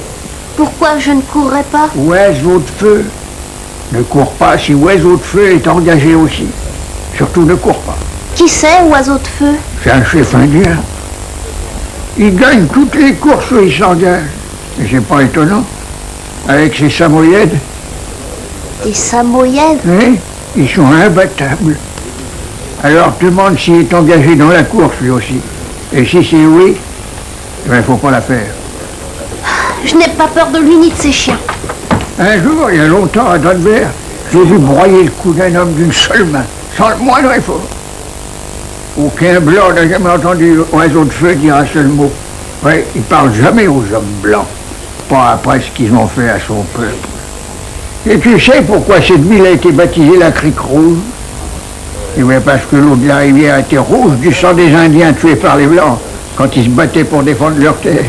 [SPEAKER 2] Pourquoi je ne courrais pas?
[SPEAKER 8] Oiseau de Feu. Ne cours pas si Oiseau de Feu est engagé aussi. Surtout ne cours pas.
[SPEAKER 2] Qui c'est, Oiseau de Feu?
[SPEAKER 8] C'est un chef indien. Il gagne toutes les courses où il s'engage. Et c'est pas étonnant. Avec ses samoyèdes.
[SPEAKER 2] Des samoyèdes?
[SPEAKER 8] Oui, ils sont imbattables. Alors demande s'il est engagé dans la course lui aussi. Et si c'est oui, il ne faut pas la faire.
[SPEAKER 2] Je n'ai pas peur de lui ni de ses chiens.
[SPEAKER 8] Un jour, il y a longtemps, à Denver, j'ai vu broyer le cou d'un homme d'une seule main, sans le moindre effort. Aucun blanc n'a jamais entendu Oiseau de Feu dire un seul mot. Ouais, il parle jamais aux hommes blancs, pas après ce qu'ils ont fait à son peuple. Et tu sais pourquoi cette ville a été baptisée la Crique Rouge? Eh bien parce que l'eau de la rivière était rouge du sang des Indiens tués par les Blancs quand ils se battaient pour défendre leur terre.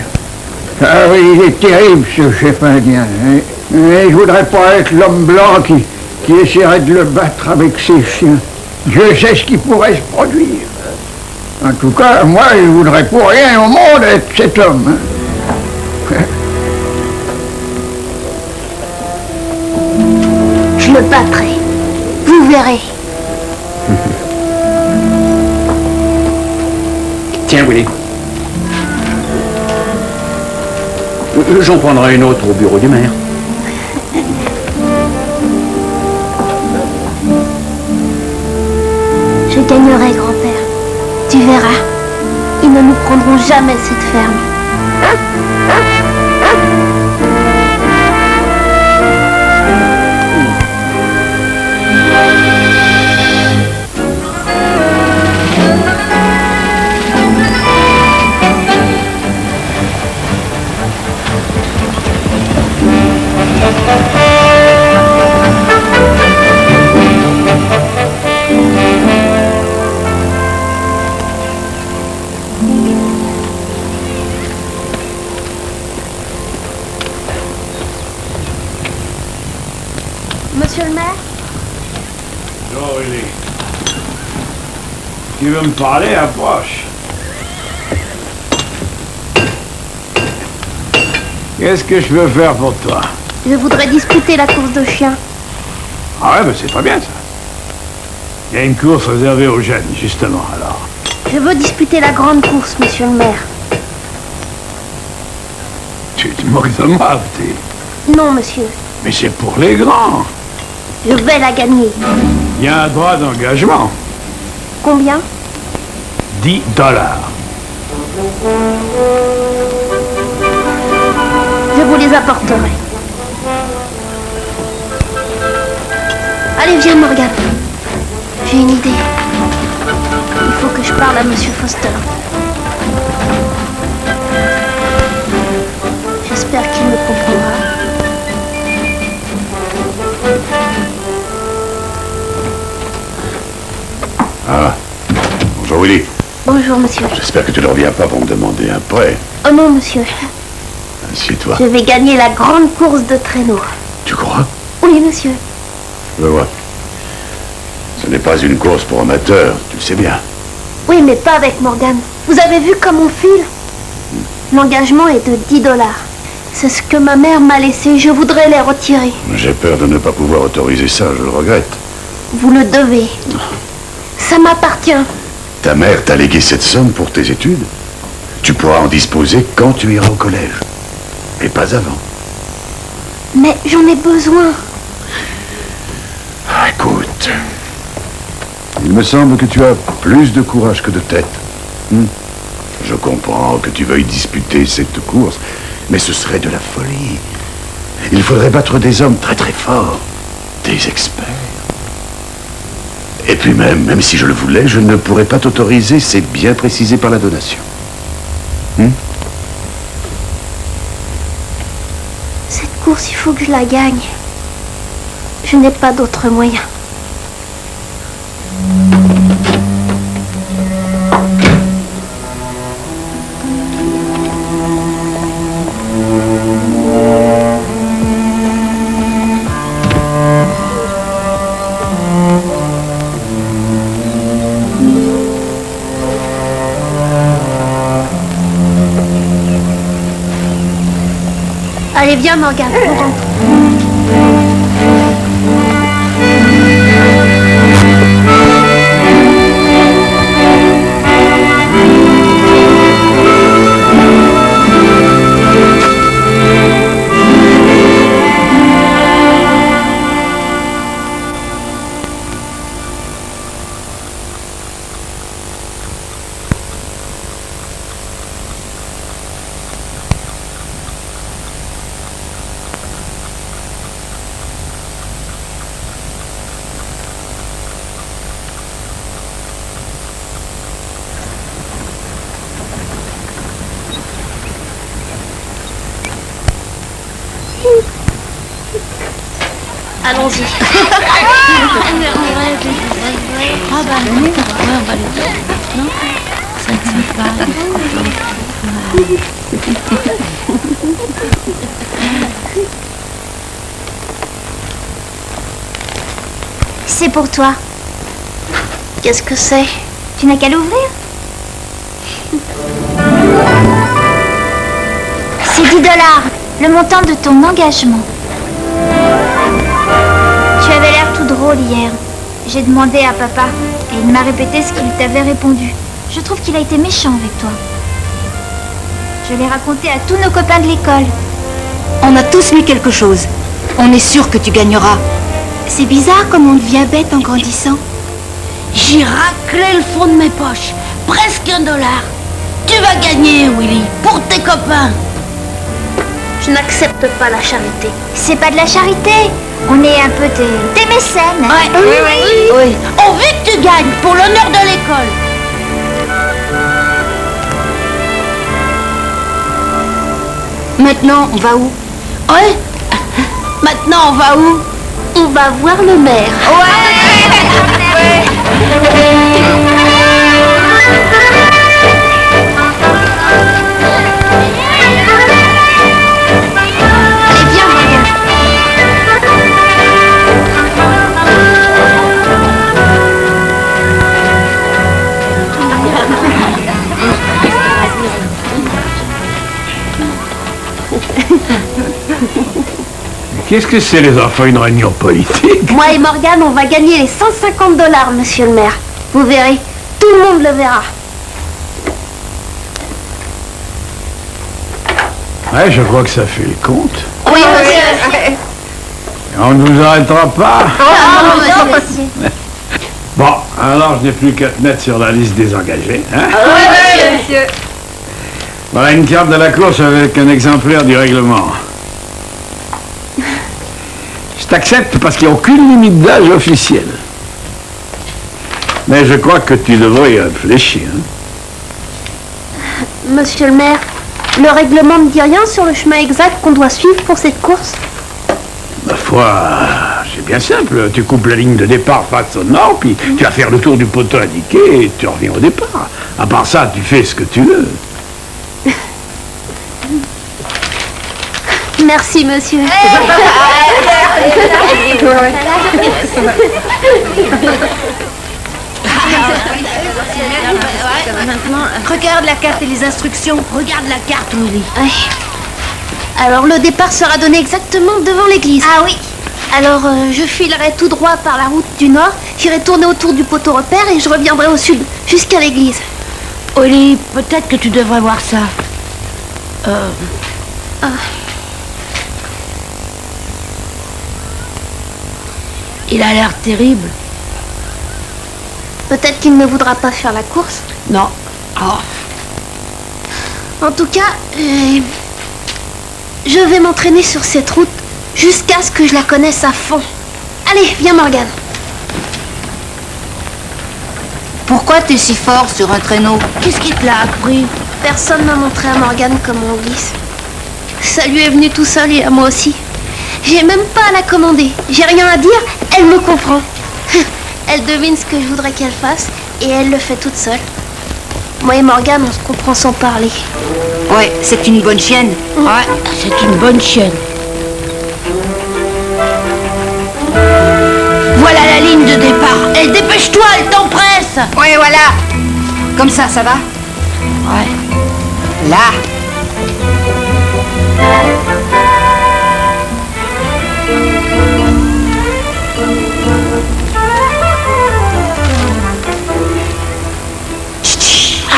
[SPEAKER 8] Ah oui, il est terrible ce chef indien. Hein? Mais je voudrais pas être l'homme blanc qui essaierait de le battre avec ses chiens. Dieu sait ce qui pourrait se produire. En tout cas, moi, je voudrais pour rien au monde être cet homme. Hein?
[SPEAKER 2] Je le battrai. Vous verrez.
[SPEAKER 9] Tiens, Willy. J'en prendrai une autre au bureau du maire.
[SPEAKER 2] Je gagnerai, grand-père. Tu verras. Ils ne nous prendront jamais cette ferme. Monsieur le maire?
[SPEAKER 12] Oh, Willy. Tu veux me parler? Approche. Qu'est-ce que je peux faire pour toi?
[SPEAKER 2] Je voudrais disputer la course de chiens.
[SPEAKER 12] Ah ouais, ben c'est très bien ça. Il y a une course réservée aux jeunes, justement, alors.
[SPEAKER 2] Je veux disputer la grande course, monsieur le maire.
[SPEAKER 12] Tu te moques de moi, petit.
[SPEAKER 2] Non, monsieur.
[SPEAKER 12] Mais c'est pour les grands.
[SPEAKER 2] Je vais la gagner.
[SPEAKER 12] Il y a un droit d'engagement.
[SPEAKER 2] Combien?
[SPEAKER 12] 10 $.
[SPEAKER 2] Je vous les apporterai. Allez, viens, Morgane. J'ai une idée. Il faut que je parle à Monsieur Foster. J'espère qu'il me comprendra.
[SPEAKER 7] Ah, bonjour Willy.
[SPEAKER 2] Bonjour, monsieur.
[SPEAKER 7] J'espère que tu ne reviens pas pour me demander un prêt.
[SPEAKER 2] Oh non, monsieur.
[SPEAKER 7] Assieds-toi.
[SPEAKER 2] Je vais gagner la grande course de traîneau.
[SPEAKER 7] Tu crois?
[SPEAKER 2] Oui, monsieur.
[SPEAKER 7] Je vois. Ce n'est pas une course pour amateurs, tu le sais bien.
[SPEAKER 2] Oui, mais pas avec Morgan. Vous avez vu comme on file? L'engagement est de 10 $. C'est ce que ma mère m'a laissé. Je voudrais les retirer.
[SPEAKER 7] J'ai peur de ne pas pouvoir autoriser ça, je le regrette.
[SPEAKER 2] Vous le devez. Ça m'appartient.
[SPEAKER 7] Ta mère t'a légué cette somme pour tes études. Tu pourras en disposer quand tu iras au collège. Et pas avant.
[SPEAKER 2] Mais j'en ai besoin.
[SPEAKER 7] Écoute, il me semble que tu as plus de courage que de tête. Je comprends que tu veuilles disputer cette course, mais ce serait de la folie. Il faudrait battre des hommes très très forts, des experts. Et puis même si je le voulais, je ne pourrais pas t'autoriser, c'est bien précisé par la donation.
[SPEAKER 2] Cette course, il faut que je la gagne. Je n'ai pas d'autre moyen. Allez, viens, Morgan, on rentre. Allons-y.
[SPEAKER 5] Ah bah non, on va les faire. Non, ça ne tient pas.
[SPEAKER 10] C'est pour toi.
[SPEAKER 2] Qu'est-ce que c'est?
[SPEAKER 10] Tu n'as qu'à l'ouvrir. C'est 10 $, le montant de ton engagement. Tu avais l'air tout drôle hier. J'ai demandé à papa et il m'a répété ce qu'il t'avait répondu. Je trouve qu'il a été méchant avec toi. Je l'ai raconté à tous nos copains de l'école.
[SPEAKER 3] On a tous lu quelque chose. On est sûr que tu gagneras.
[SPEAKER 2] C'est bizarre comme on devient bête en grandissant.
[SPEAKER 5] J'ai raclé le fond de mes poches. Presque $1. Tu vas gagner, Willy, pour tes copains.
[SPEAKER 2] Je n'accepte pas la charité.
[SPEAKER 10] C'est pas de la charité. On est un peu des mécènes.
[SPEAKER 5] Ouais. Oui. On veut que tu gagnes pour l'honneur de l'école.
[SPEAKER 3] Maintenant, on va où?
[SPEAKER 5] Ouais. Maintenant, on va où?
[SPEAKER 2] On va voir le maire. Allez, viens, Morgan.
[SPEAKER 12] Qu'est-ce que c'est, les enfants, une réunion politique?
[SPEAKER 2] Moi et Morgan, on va gagner les 150 $, monsieur le maire. Vous verrez, tout le monde le verra.
[SPEAKER 12] Ouais, je crois que ça fait le compte.
[SPEAKER 2] Oui, monsieur.
[SPEAKER 12] On ne vous arrêtera pas.
[SPEAKER 2] Non, monsieur.
[SPEAKER 12] Bon, alors je n'ai plus qu'à te mettre sur la liste des engagés. Hein?
[SPEAKER 2] Oui, monsieur.
[SPEAKER 12] Voilà une carte de la course avec un exemplaire du règlement. Je t'accepte parce qu'il n'y a aucune limite d'âge officielle. Mais je crois que tu devrais y réfléchir. Hein?
[SPEAKER 2] Monsieur le maire, le règlement ne dit rien sur le chemin exact qu'on doit suivre pour cette course?
[SPEAKER 12] Ma foi, c'est bien simple. Tu coupes la ligne de départ face au nord, puis tu vas faire le tour du poteau indiqué et tu reviens au départ. À part ça, tu fais ce que tu veux.
[SPEAKER 2] Merci, monsieur.
[SPEAKER 5] Regarde la carte et les instructions. Regarde la carte, Willy.
[SPEAKER 2] Ouais. Alors le départ sera donné exactement devant l'église.
[SPEAKER 10] Ah oui.
[SPEAKER 2] Alors je filerai tout droit par la route du nord, j'irai tourner autour du poteau repère et je reviendrai au sud, jusqu'à l'église.
[SPEAKER 5] Willy, peut-être que tu devrais voir ça. Il a l'air terrible.
[SPEAKER 2] Peut-être qu'il ne voudra pas faire la course.
[SPEAKER 5] Non. Oh.
[SPEAKER 2] En tout cas, je vais m'entraîner sur cette route jusqu'à ce que je la connaisse à fond. Allez, viens Morgane.
[SPEAKER 5] Pourquoi t'es si fort sur un traîneau? Qu'est-ce qui te l'a appris?
[SPEAKER 2] Personne m'a montré à Morgane comment on glisse. Ça lui est venu tout seul et à moi aussi. J'ai même pas à la commander. J'ai rien à dire, elle me comprend. Elle devine ce que je voudrais qu'elle fasse et elle le fait toute seule. Moi et Morgane, on se comprend sans parler.
[SPEAKER 5] Ouais, c'est une bonne chienne. Ouais, c'est une bonne chienne. Voilà la ligne de départ. Et dépêche-toi, elle t'empresse.
[SPEAKER 3] Ouais, voilà. Comme ça va?
[SPEAKER 5] Ouais.
[SPEAKER 3] Là.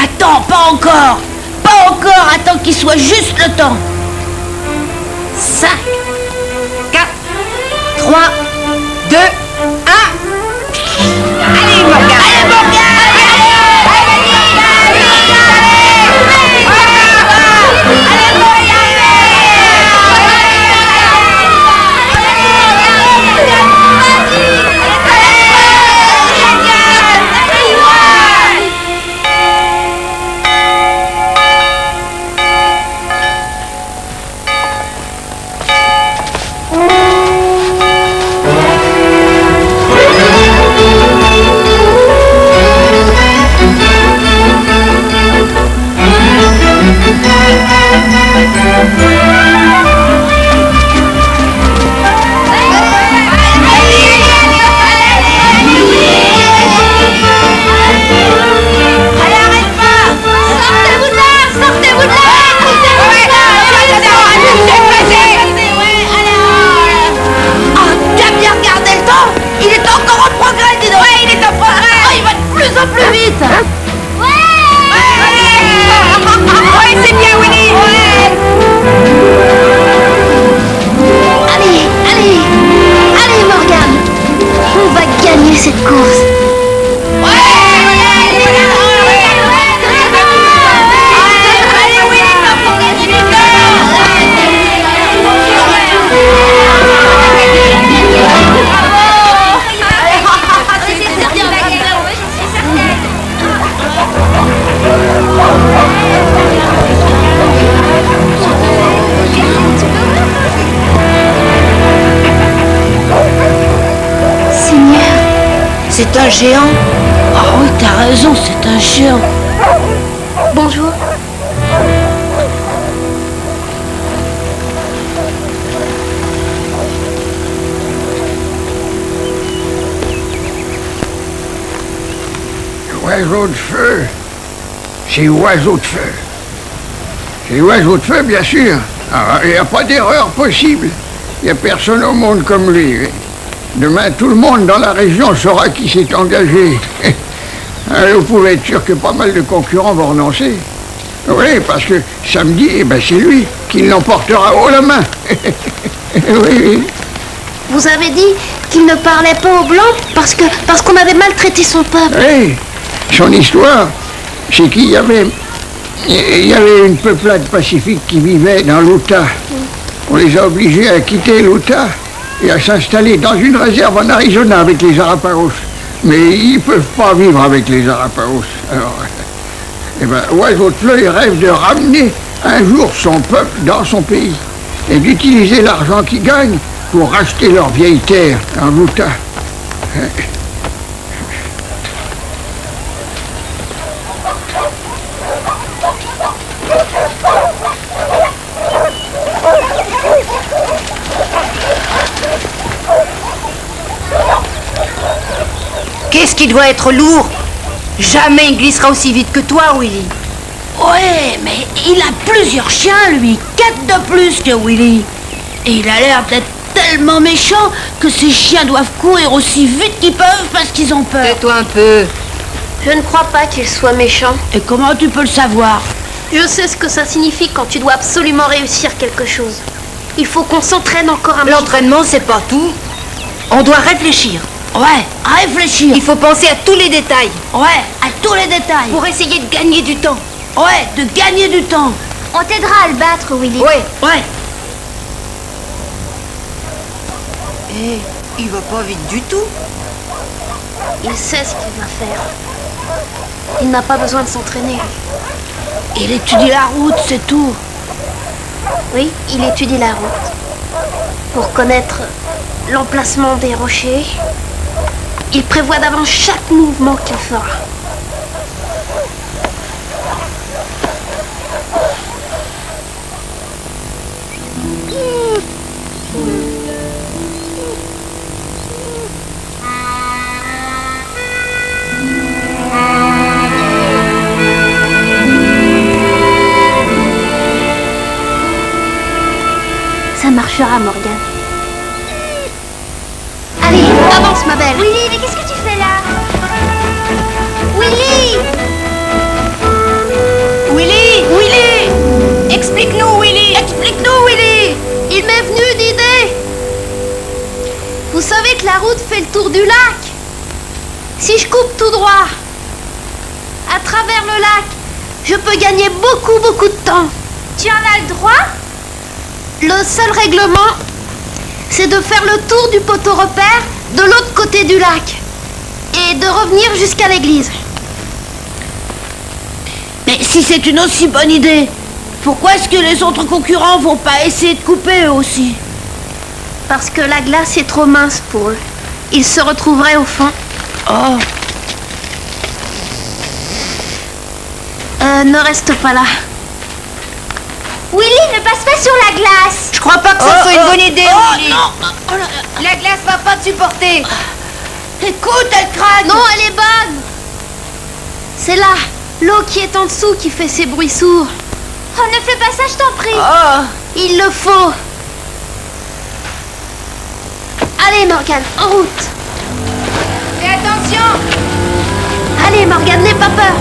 [SPEAKER 5] Attends, pas encore. Pas encore, attends qu'il soit juste le temps. 5, 4, 3, 2, 1. Allez, Morgane. Allez, Morgane. Plus vite. Ouais. Ouais, c'est bien, Willy. Ouais.
[SPEAKER 2] Allez, Morgane. On va gagner cette course.
[SPEAKER 5] C'est un géant. Ah oui, t'as raison, c'est un géant.
[SPEAKER 2] Bonjour.
[SPEAKER 8] Oiseau de feu. C'est oiseau de feu. C'est oiseau de feu, bien sûr. Il n'y a pas d'erreur possible. Il n'y a personne au monde comme lui. Demain, tout le monde dans la région saura qui s'est engagé. Vous pouvez être sûr que pas mal de concurrents vont renoncer. Oui, parce que samedi, c'est lui qui l'emportera haut la main. Oui.
[SPEAKER 2] Vous avez dit qu'il ne parlait pas aux Blancs parce qu'on avait maltraité son peuple.
[SPEAKER 8] Oui, son histoire, c'est qu'il y avait une peuplade pacifique qui vivait dans l'Utah. On les a obligés à quitter l'Utah et à s'installer dans une réserve en Arizona avec les Arapaos. Mais ils ne peuvent pas vivre avec les Arapaos. Alors, Oiseau de Feu, il rêve de ramener un jour son peuple dans son pays et d'utiliser l'argent qu'ils gagnent pour racheter leur vieille terre en Utah.
[SPEAKER 5] Qu'est-ce qui doit être lourd? Jamais il glissera aussi vite que toi, Willy. Ouais, mais il a plusieurs chiens, lui. 4 de plus que Willy. Et il a l'air d'être tellement méchant que ces chiens doivent courir aussi vite qu'ils peuvent parce qu'ils ont peur.
[SPEAKER 3] Tais-toi un peu.
[SPEAKER 2] Je ne crois pas qu'il soit méchant.
[SPEAKER 5] Et comment tu peux le savoir?
[SPEAKER 2] Je sais ce que ça signifie quand tu dois absolument réussir quelque chose. Il faut qu'on s'entraîne encore un petit peu.
[SPEAKER 3] L'entraînement, c'est pas tout. On doit réfléchir.
[SPEAKER 5] Ouais, réfléchir.
[SPEAKER 3] Il faut penser à tous les détails.
[SPEAKER 5] Ouais, à tous les détails.
[SPEAKER 3] Pour essayer de gagner du temps.
[SPEAKER 5] Ouais, de gagner du temps.
[SPEAKER 10] On t'aidera à le battre, Willy.
[SPEAKER 3] Ouais.
[SPEAKER 5] Ouais.
[SPEAKER 3] Eh, il va pas vite du tout.
[SPEAKER 2] Il sait ce qu'il va faire. Il n'a pas besoin de s'entraîner.
[SPEAKER 5] Il étudie la route, c'est tout.
[SPEAKER 2] Oui, il étudie la route. Pour connaître l'emplacement des rochers, il prévoit d'avance chaque mouvement qu'il fera. Ça marchera, Morgane. Allez, avance, ma belle.
[SPEAKER 10] Willy, mais qu'est-ce que tu fais là? Willy!
[SPEAKER 5] Willy! Willy! Explique-nous, Willy! Explique-nous, Willy!
[SPEAKER 2] Il m'est venu une idée. Vous savez que la route fait le tour du lac. Si je coupe tout droit, à travers le lac, je peux gagner beaucoup de temps.
[SPEAKER 10] Tu en as le droit?
[SPEAKER 2] Le seul règlement, c'est de faire le tour du poteau repère de l'autre côté du lac et de revenir jusqu'à l'église.
[SPEAKER 5] Mais si c'est une aussi bonne idée, pourquoi est-ce que les autres concurrents vont pas essayer de couper eux aussi?
[SPEAKER 2] Parce que la glace est trop mince pour eux. Ils se retrouveraient au fond.
[SPEAKER 5] Oh.
[SPEAKER 2] Ne reste pas là.
[SPEAKER 10] Willy, ne passe pas sur la glace.
[SPEAKER 3] Je crois pas que ça soit une bonne idée, Willy.
[SPEAKER 5] Non.
[SPEAKER 3] La glace va pas te supporter.
[SPEAKER 5] Écoute, elle craque.
[SPEAKER 2] Non, elle est bonne. C'est là, l'eau qui est en dessous qui fait ces bruits sourds.
[SPEAKER 10] Oh, ne fais pas ça, je t'en prie.
[SPEAKER 5] Oh.
[SPEAKER 2] Il le faut. Allez, Morgane, en route.
[SPEAKER 3] Fais attention.
[SPEAKER 2] Allez, Morgane, n'aie pas peur.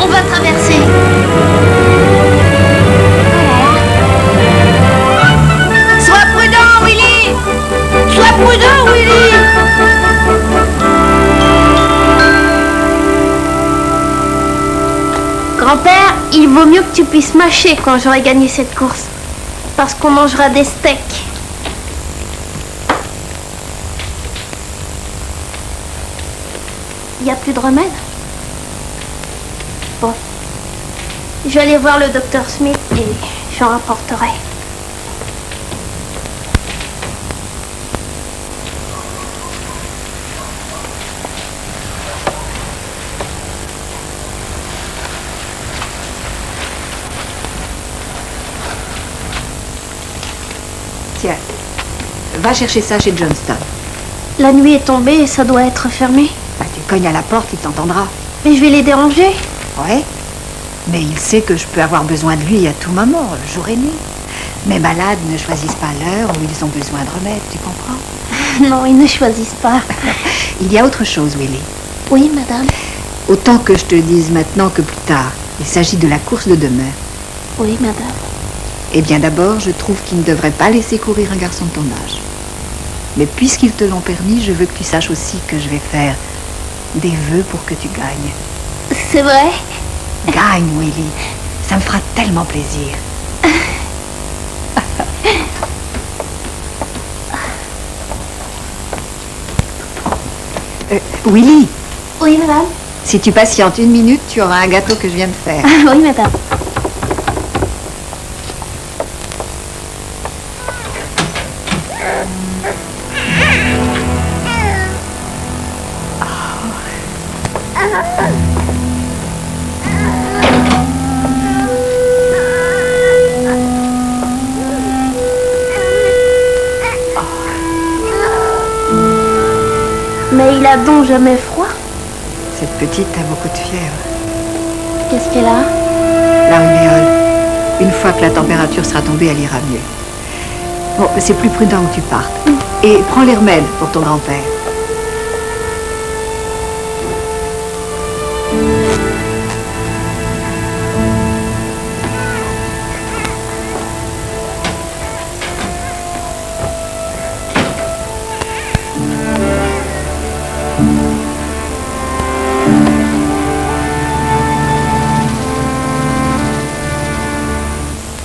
[SPEAKER 2] On va traverser.
[SPEAKER 3] Sois prudent, Willy.
[SPEAKER 5] Sois prudent, Willy.
[SPEAKER 2] Grand-père, il vaut mieux que tu puisses mâcher quand j'aurai gagné cette course. Parce qu'on mangera des steaks. Il n'y a plus de remède? Bon. Je vais aller voir le docteur Smith et j'en rapporterai.
[SPEAKER 3] Tiens, va chercher ça chez Johnston.
[SPEAKER 2] La nuit est tombée et ça doit être fermé.
[SPEAKER 3] Bah, tu cognes à la porte, il t'entendra.
[SPEAKER 2] Mais je vais les déranger.
[SPEAKER 3] Ouais. Mais il sait que je peux avoir besoin de lui à tout moment, jour et nuit. Mes malades ne choisissent pas l'heure où ils ont besoin de remède, tu comprends?
[SPEAKER 2] Non, ils ne choisissent pas.
[SPEAKER 3] Il y a autre chose, Willy.
[SPEAKER 2] Oui, madame.
[SPEAKER 3] Autant que je te dise maintenant que plus tard, il s'agit de la course de demain.
[SPEAKER 2] Oui, madame.
[SPEAKER 3] Eh bien d'abord, je trouve qu'ils ne devraient pas laisser courir un garçon de ton âge. Mais puisqu'ils te l'ont permis, je veux que tu saches aussi que je vais faire des vœux pour que tu gagnes.
[SPEAKER 2] C'est vrai?
[SPEAKER 3] Gagne, Willy. Ça me fera tellement plaisir. Willy.
[SPEAKER 2] Oui, madame.
[SPEAKER 3] Si tu patientes 1 minute, tu auras un gâteau que je viens de faire.
[SPEAKER 2] Oui, madame. Mais il a donc jamais froid?
[SPEAKER 3] Cette petite a beaucoup de fièvre.
[SPEAKER 2] Qu'est-ce qu'elle a?
[SPEAKER 3] La ruméole. Une fois que la température sera tombée, elle ira mieux. Bon, c'est plus prudent que tu partes. Et prends les remèdes pour ton grand-père.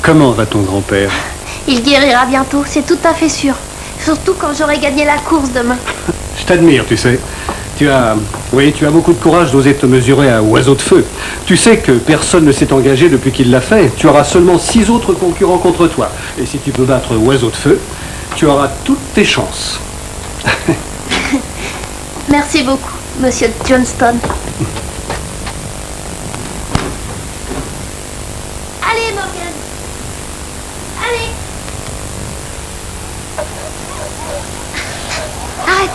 [SPEAKER 13] Comment va ton grand-père?
[SPEAKER 2] Il guérira bientôt, c'est tout à fait sûr. Surtout quand j'aurai gagné la course demain.
[SPEAKER 13] Je t'admire, tu sais. Tu as beaucoup de courage d'oser te mesurer à Oiseau de Feu. Tu sais que personne ne s'est engagé depuis qu'il l'a fait. Tu auras seulement 6 autres concurrents contre toi. Et si tu peux battre Oiseau de Feu, tu auras toutes tes chances.
[SPEAKER 2] Merci beaucoup, monsieur Johnston. Allez, Morgan. Allez. Arrête.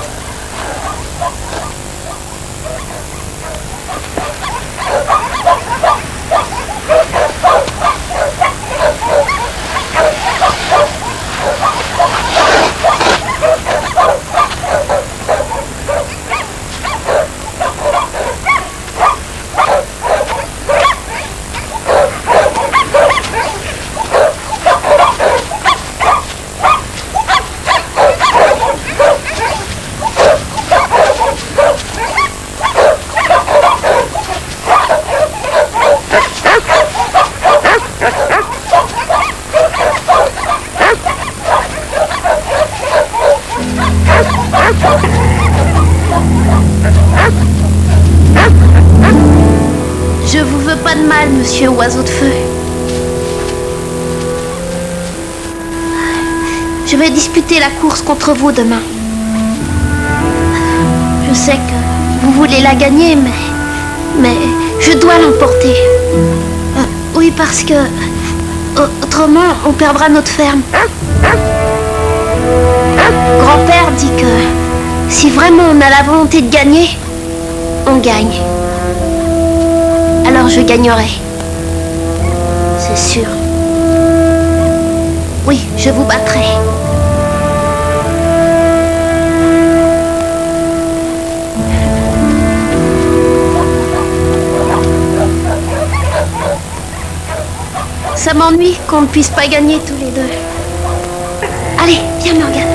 [SPEAKER 2] Je vous veux pas de mal, monsieur Oiseau de Feu. Je vais disputer la course contre vous demain. Je sais que vous voulez la gagner, mais je dois l'emporter. Oui, parce que autrement, on perdra notre ferme. Grand-père dit que si vraiment on a la volonté de gagner, on gagne. Alors je gagnerai. C'est sûr. Oui, je vous battrai. Ça m'ennuie qu'on ne puisse pas gagner tous les deux. Allez, viens Morgan.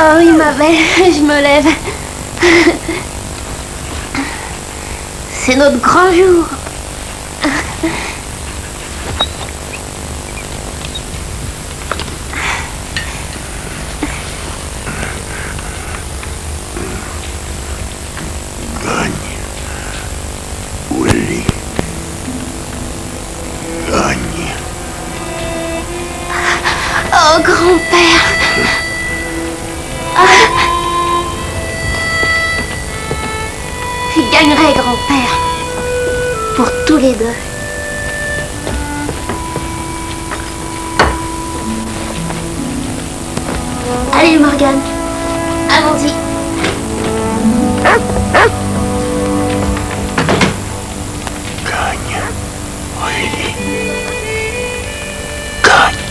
[SPEAKER 2] Ah oui, ma belle, je me lève. C'est notre grand jour.
[SPEAKER 1] Gagne. Willy. Gagne.
[SPEAKER 2] Oh, grand-père. Je gagnerai, grand-père. Pour tous les deux. Allez, Morgan. Allons-y.
[SPEAKER 1] Gagne. Willy. Gagne.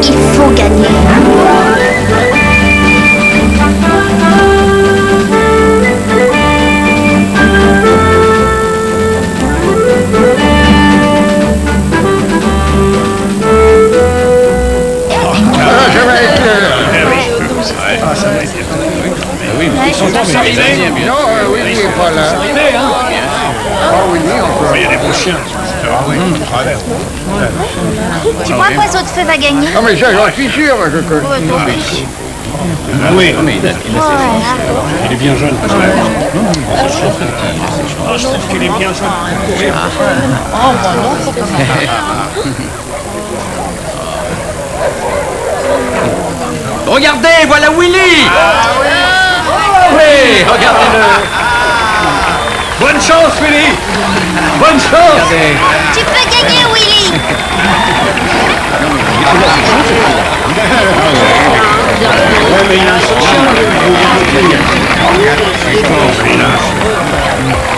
[SPEAKER 2] Il faut gagner.
[SPEAKER 8] Ça va être
[SPEAKER 6] Oui, ils sont tous arrivés.
[SPEAKER 8] Non, oui, il n'est pas là.
[SPEAKER 12] Il y a des beaux chiens.
[SPEAKER 10] Tu crois qu'Oiseau de Feu va gagner?
[SPEAKER 8] Non mais ça j'en suis sûr, moi, je connais.
[SPEAKER 12] Ah oui, il est bien jeune. Je trouve qu'il est bien jeune.
[SPEAKER 9] Regardez, voilà Willy. Oui, regardez-le.
[SPEAKER 12] Bonne chance, Willy. Bonne chance.
[SPEAKER 10] Tu peux gagner, Willy.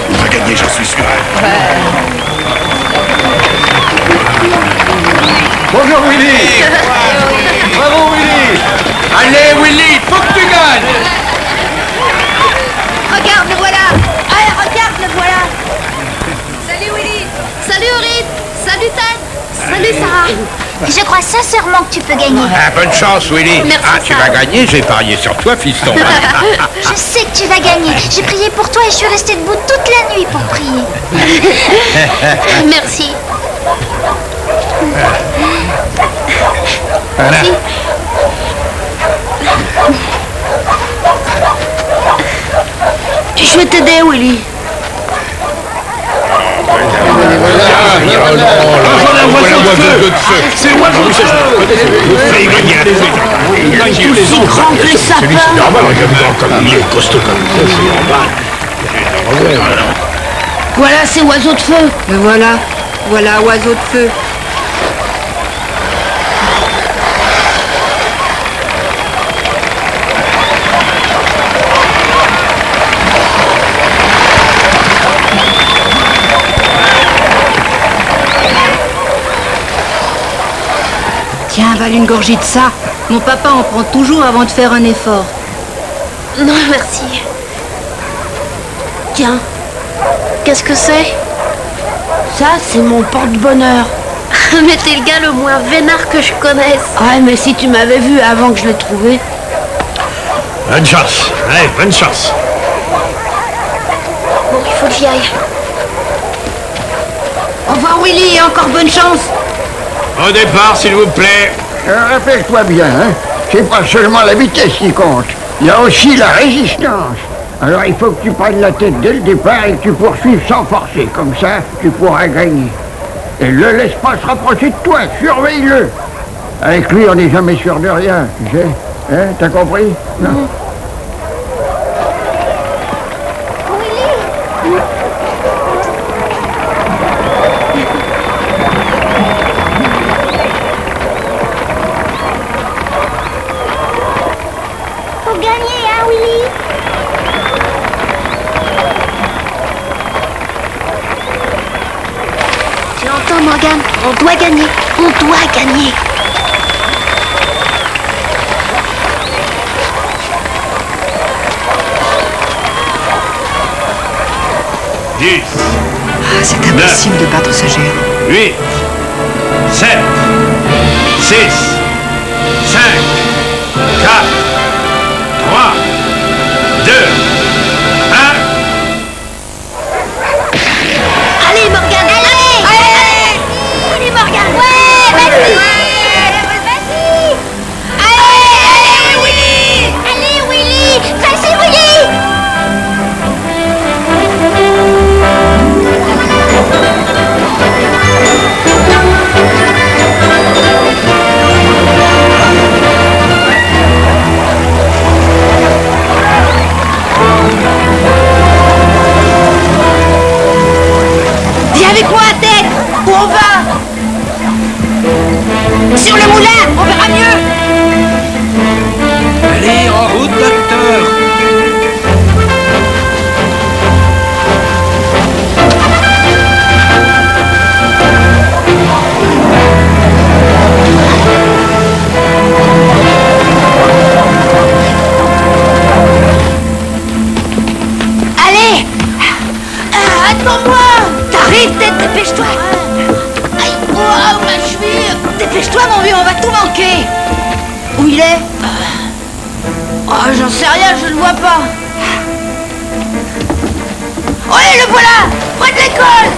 [SPEAKER 7] Il va gagner, j'en suis sûr.
[SPEAKER 12] Bonjour, Willy. Bravo, Willy.
[SPEAKER 9] Allez Willy, faut que tu gagnes.
[SPEAKER 2] Regarde, le voilà. Allez, regarde, le voilà. Salut Willy. Salut Aurid. Salut Tad. Salut Sarah.
[SPEAKER 10] Je crois sincèrement que tu peux gagner.
[SPEAKER 1] Ah, bonne chance, Willy.
[SPEAKER 2] Merci,
[SPEAKER 1] tu
[SPEAKER 2] Sarah.
[SPEAKER 1] vas gagner, j'ai parié sur toi, fiston.
[SPEAKER 10] Je sais que tu vas gagner. J'ai prié pour toi et je suis restée debout toute la nuit pour prier.
[SPEAKER 2] Merci. Merci.
[SPEAKER 5] Je vais t'aider, Willy.
[SPEAKER 12] C'est moi qui fais gagner à
[SPEAKER 5] Il est aussi grand que les sapins.
[SPEAKER 12] il est costaud comme ça, c'est normal.
[SPEAKER 5] Voilà, c'est Oiseau de Feu.
[SPEAKER 3] Me voilà. Voilà, Oiseau de Feu.
[SPEAKER 5] Tiens, avale une gorgée de ça. Mon papa en prend toujours avant de faire un effort.
[SPEAKER 2] Non, merci.
[SPEAKER 5] Tiens,
[SPEAKER 2] Qu'est-ce que c'est?
[SPEAKER 5] ça, c'est mon porte-bonheur.
[SPEAKER 2] Mais t'es le gars le moins vénard que je connaisse.
[SPEAKER 5] Ouais, mais si tu m'avais vu avant que je l'ai trouvé.
[SPEAKER 12] Bonne chance. Allez, bonne chance.
[SPEAKER 2] Bon, il faut que j'y aille.
[SPEAKER 5] Au revoir, Willy, et encore bonne chance.
[SPEAKER 12] Au départ, s'il vous plaît.
[SPEAKER 8] Rappelle-toi bien, hein, c'est pas seulement la vitesse qui compte, il y a aussi la résistance. Alors il faut que tu prennes la tête dès le départ et que tu poursuives sans forcer, comme ça tu pourras gagner. Et le laisse pas se rapprocher de toi, surveille-le. Avec lui on n'est jamais sûr de rien, tu sais. Hein, t'as compris? Non.
[SPEAKER 10] Faut gagner, hein, Willy?
[SPEAKER 2] Tu entends, Morgane? On doit gagner. On doit gagner.
[SPEAKER 3] Ah, c'est impossible de battre ce géant.
[SPEAKER 12] 8, 7, 6, 5, 4, 3, 2, 1.
[SPEAKER 2] Allez, Morgane.
[SPEAKER 10] Allez, Morgane! Ouais, vas-y! Vas-y! Allez, Willy! Allez, Willy! Vas-y, Willy!
[SPEAKER 5] Viens avec moi, tête. Où on va? Sur le moulin, on verra mieux.
[SPEAKER 9] Allez, en route, docteur.
[SPEAKER 5] Allez. Attends-moi. T'arrives, tête, dépêche-toi. Aïe, oh, ma cheville. Dépêche-toi, mon vieux, on va tout manquer. Où il est? Oh, j'en sais rien, je ne le vois pas. Ouais, le voilà! Près de l'école!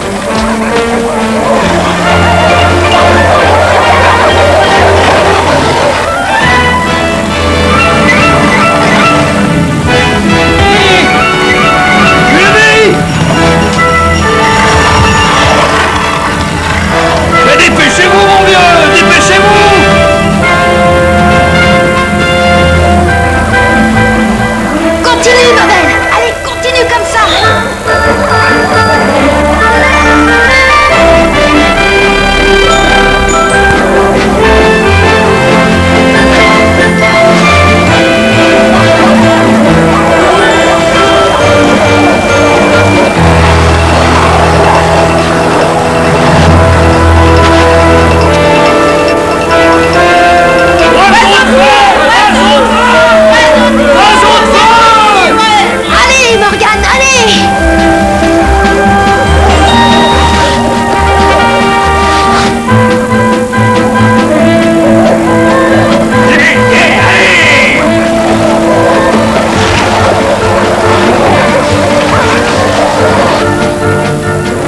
[SPEAKER 6] Mais dépêchez-vous, mon vieux! Dépêchez-vous!
[SPEAKER 2] Continue, Mabel. Allez, continue comme ça. Allez, Morgane, allez!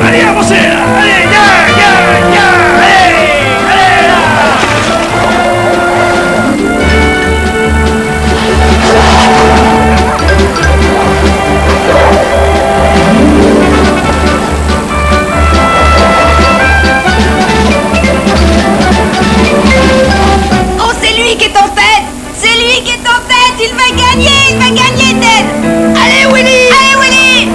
[SPEAKER 6] Allez, avancez! Allez, allez là!
[SPEAKER 5] Oh, c'est lui qui est en tête! C'est lui qui est en tête! Il va gagner, Ted! Allez, Willy! Allez, Willy!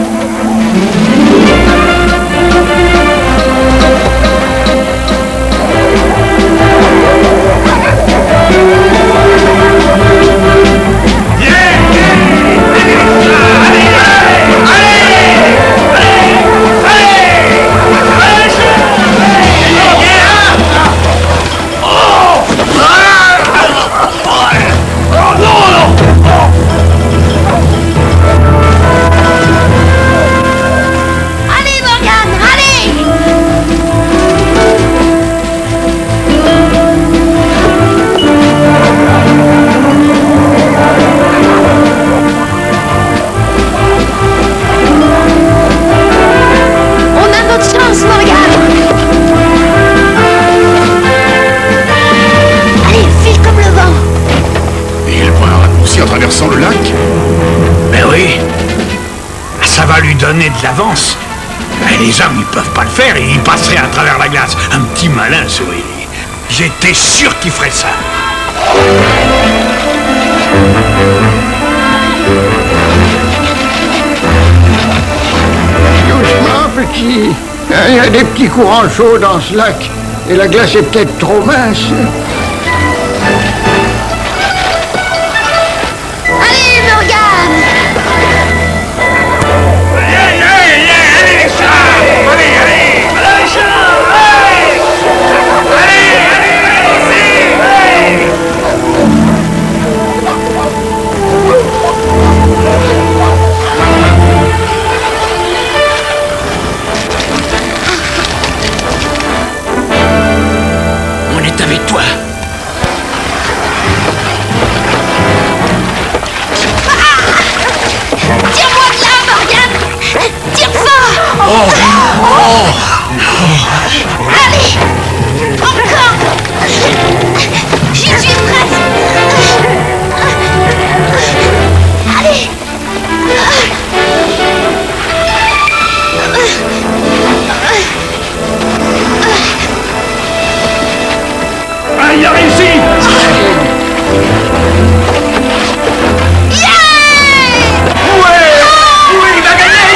[SPEAKER 2] Allez, Morgane, allez! On a notre chance, Morgane! Allez, file comme le vent!
[SPEAKER 7] Et il prend un raccourci en traversant le lac?
[SPEAKER 12] Mais oui. Ça va lui donner de l'avance. Mais les hommes, ils peuvent pas le faire et ils passeraient à travers la glace. Un petit malin, ce Willy. J'étais sûr qu'il ferait ça.
[SPEAKER 8] Doucement, petit. Il y a des petits courants chauds dans ce lac. Et la glace est peut-être trop mince.
[SPEAKER 2] Allez, Morgane!
[SPEAKER 12] On est avec toi.
[SPEAKER 2] Tire-moi de là, Morgane! Tire fort! Allez! Encore! J'y suis presque! Allez!
[SPEAKER 6] Ah, il a réussi! Oui, il va gagner!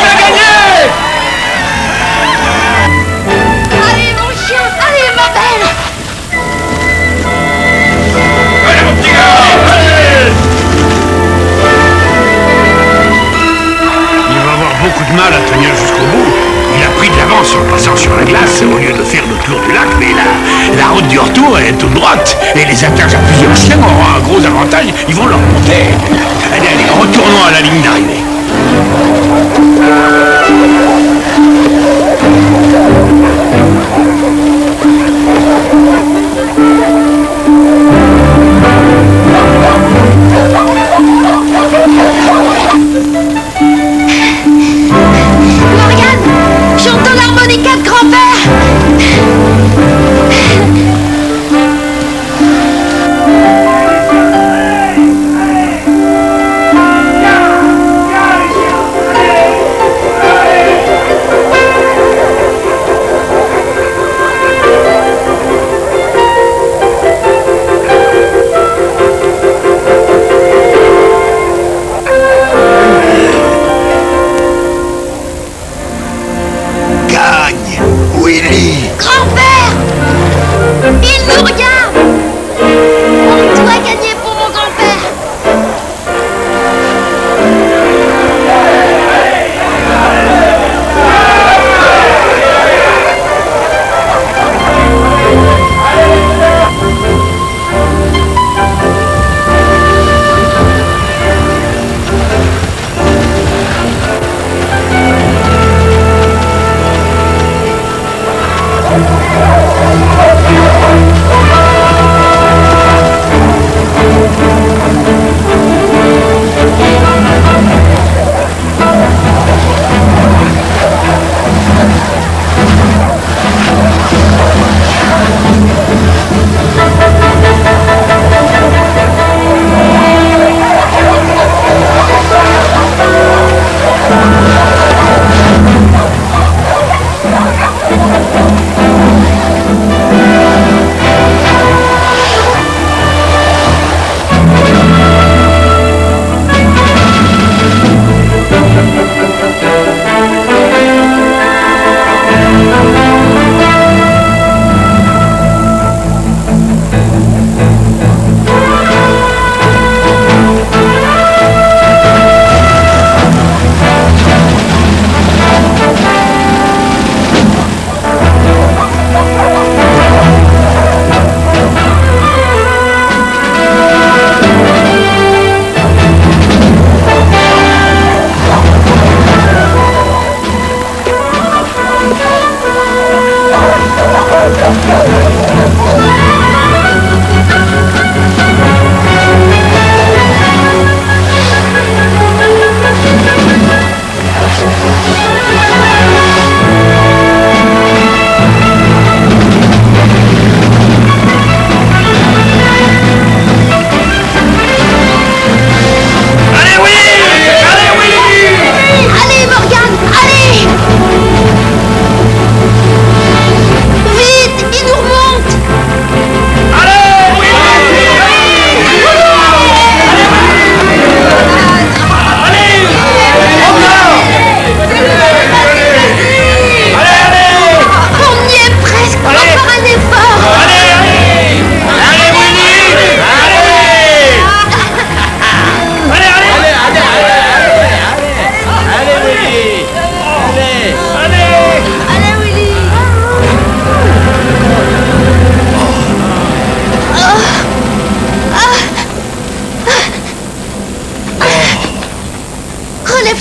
[SPEAKER 2] Allez, mon chien! Allez, ma belle!
[SPEAKER 6] Allez, mon petit gars! Allez!
[SPEAKER 12] Il va avoir beaucoup de mal à tenir jusqu'au bout. Il a pris de l'avance en passant sur la glace au lieu de faire le tour du lac, mais la route du retour est toute droite. Et les attaches à plusieurs chiens auront un gros avantage, ils vont leur monter. Allez, retournons à la ligne d'arrivée.
[SPEAKER 2] Morgane!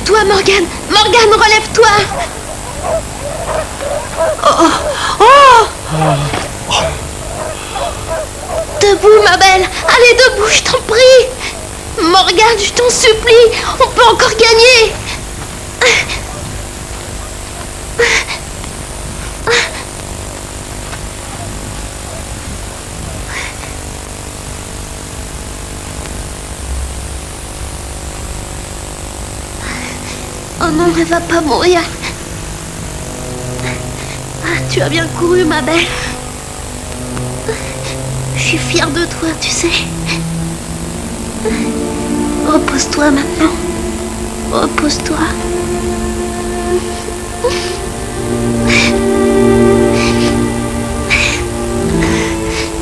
[SPEAKER 2] Relève-toi, Morgane. Morgane, relève-toi. Oh, oh. Debout, ma belle. Allez, debout, je t'en prie. Morgane, je t'en supplie. On peut encore gagner. Oh non, elle va pas mourir. Ah, tu as bien couru, ma belle. Je suis fière de toi, tu sais. Repose-toi maintenant. Repose-toi.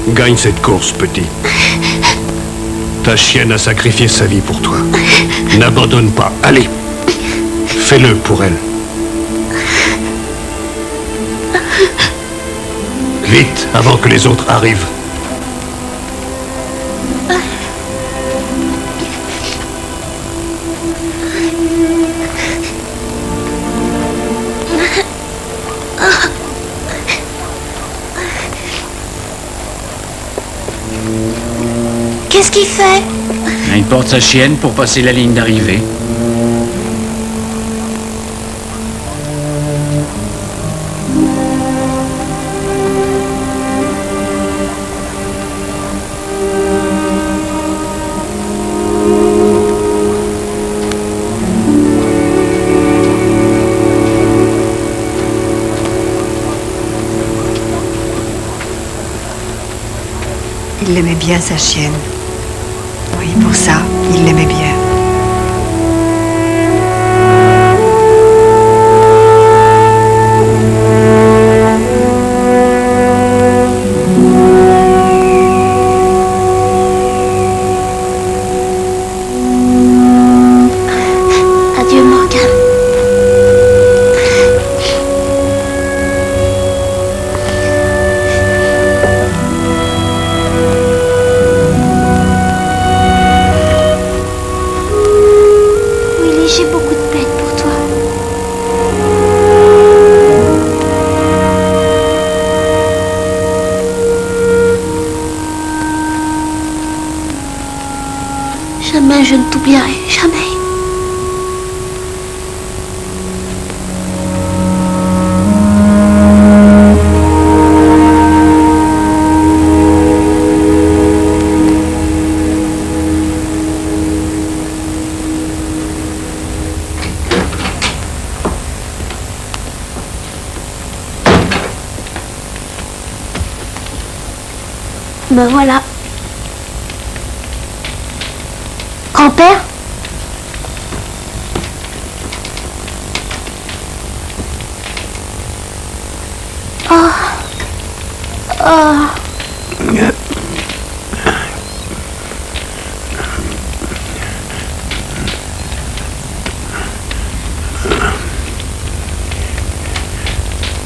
[SPEAKER 13] Gagne cette course, petit. Ta chienne a sacrifié sa vie pour toi. N'abandonne pas. Allez, fais-le pour elle. Vite, avant que les autres arrivent.
[SPEAKER 2] Qu'est-ce qu'il fait?
[SPEAKER 9] Il porte sa chienne pour passer la ligne d'arrivée.
[SPEAKER 3] Il aimait bien sa chienne. Oui, pour ça, il l'aimait bien.
[SPEAKER 2] Adieu, Morgane. J'ai beaucoup de peine pour toi. Jamais je ne t'oublierai, jamais. Ben voilà. Grand-père? Oh. Oh.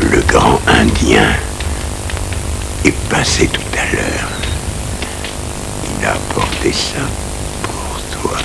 [SPEAKER 1] Le grand Indien est passé tout à l'heure. Il a apporté ça pour toi.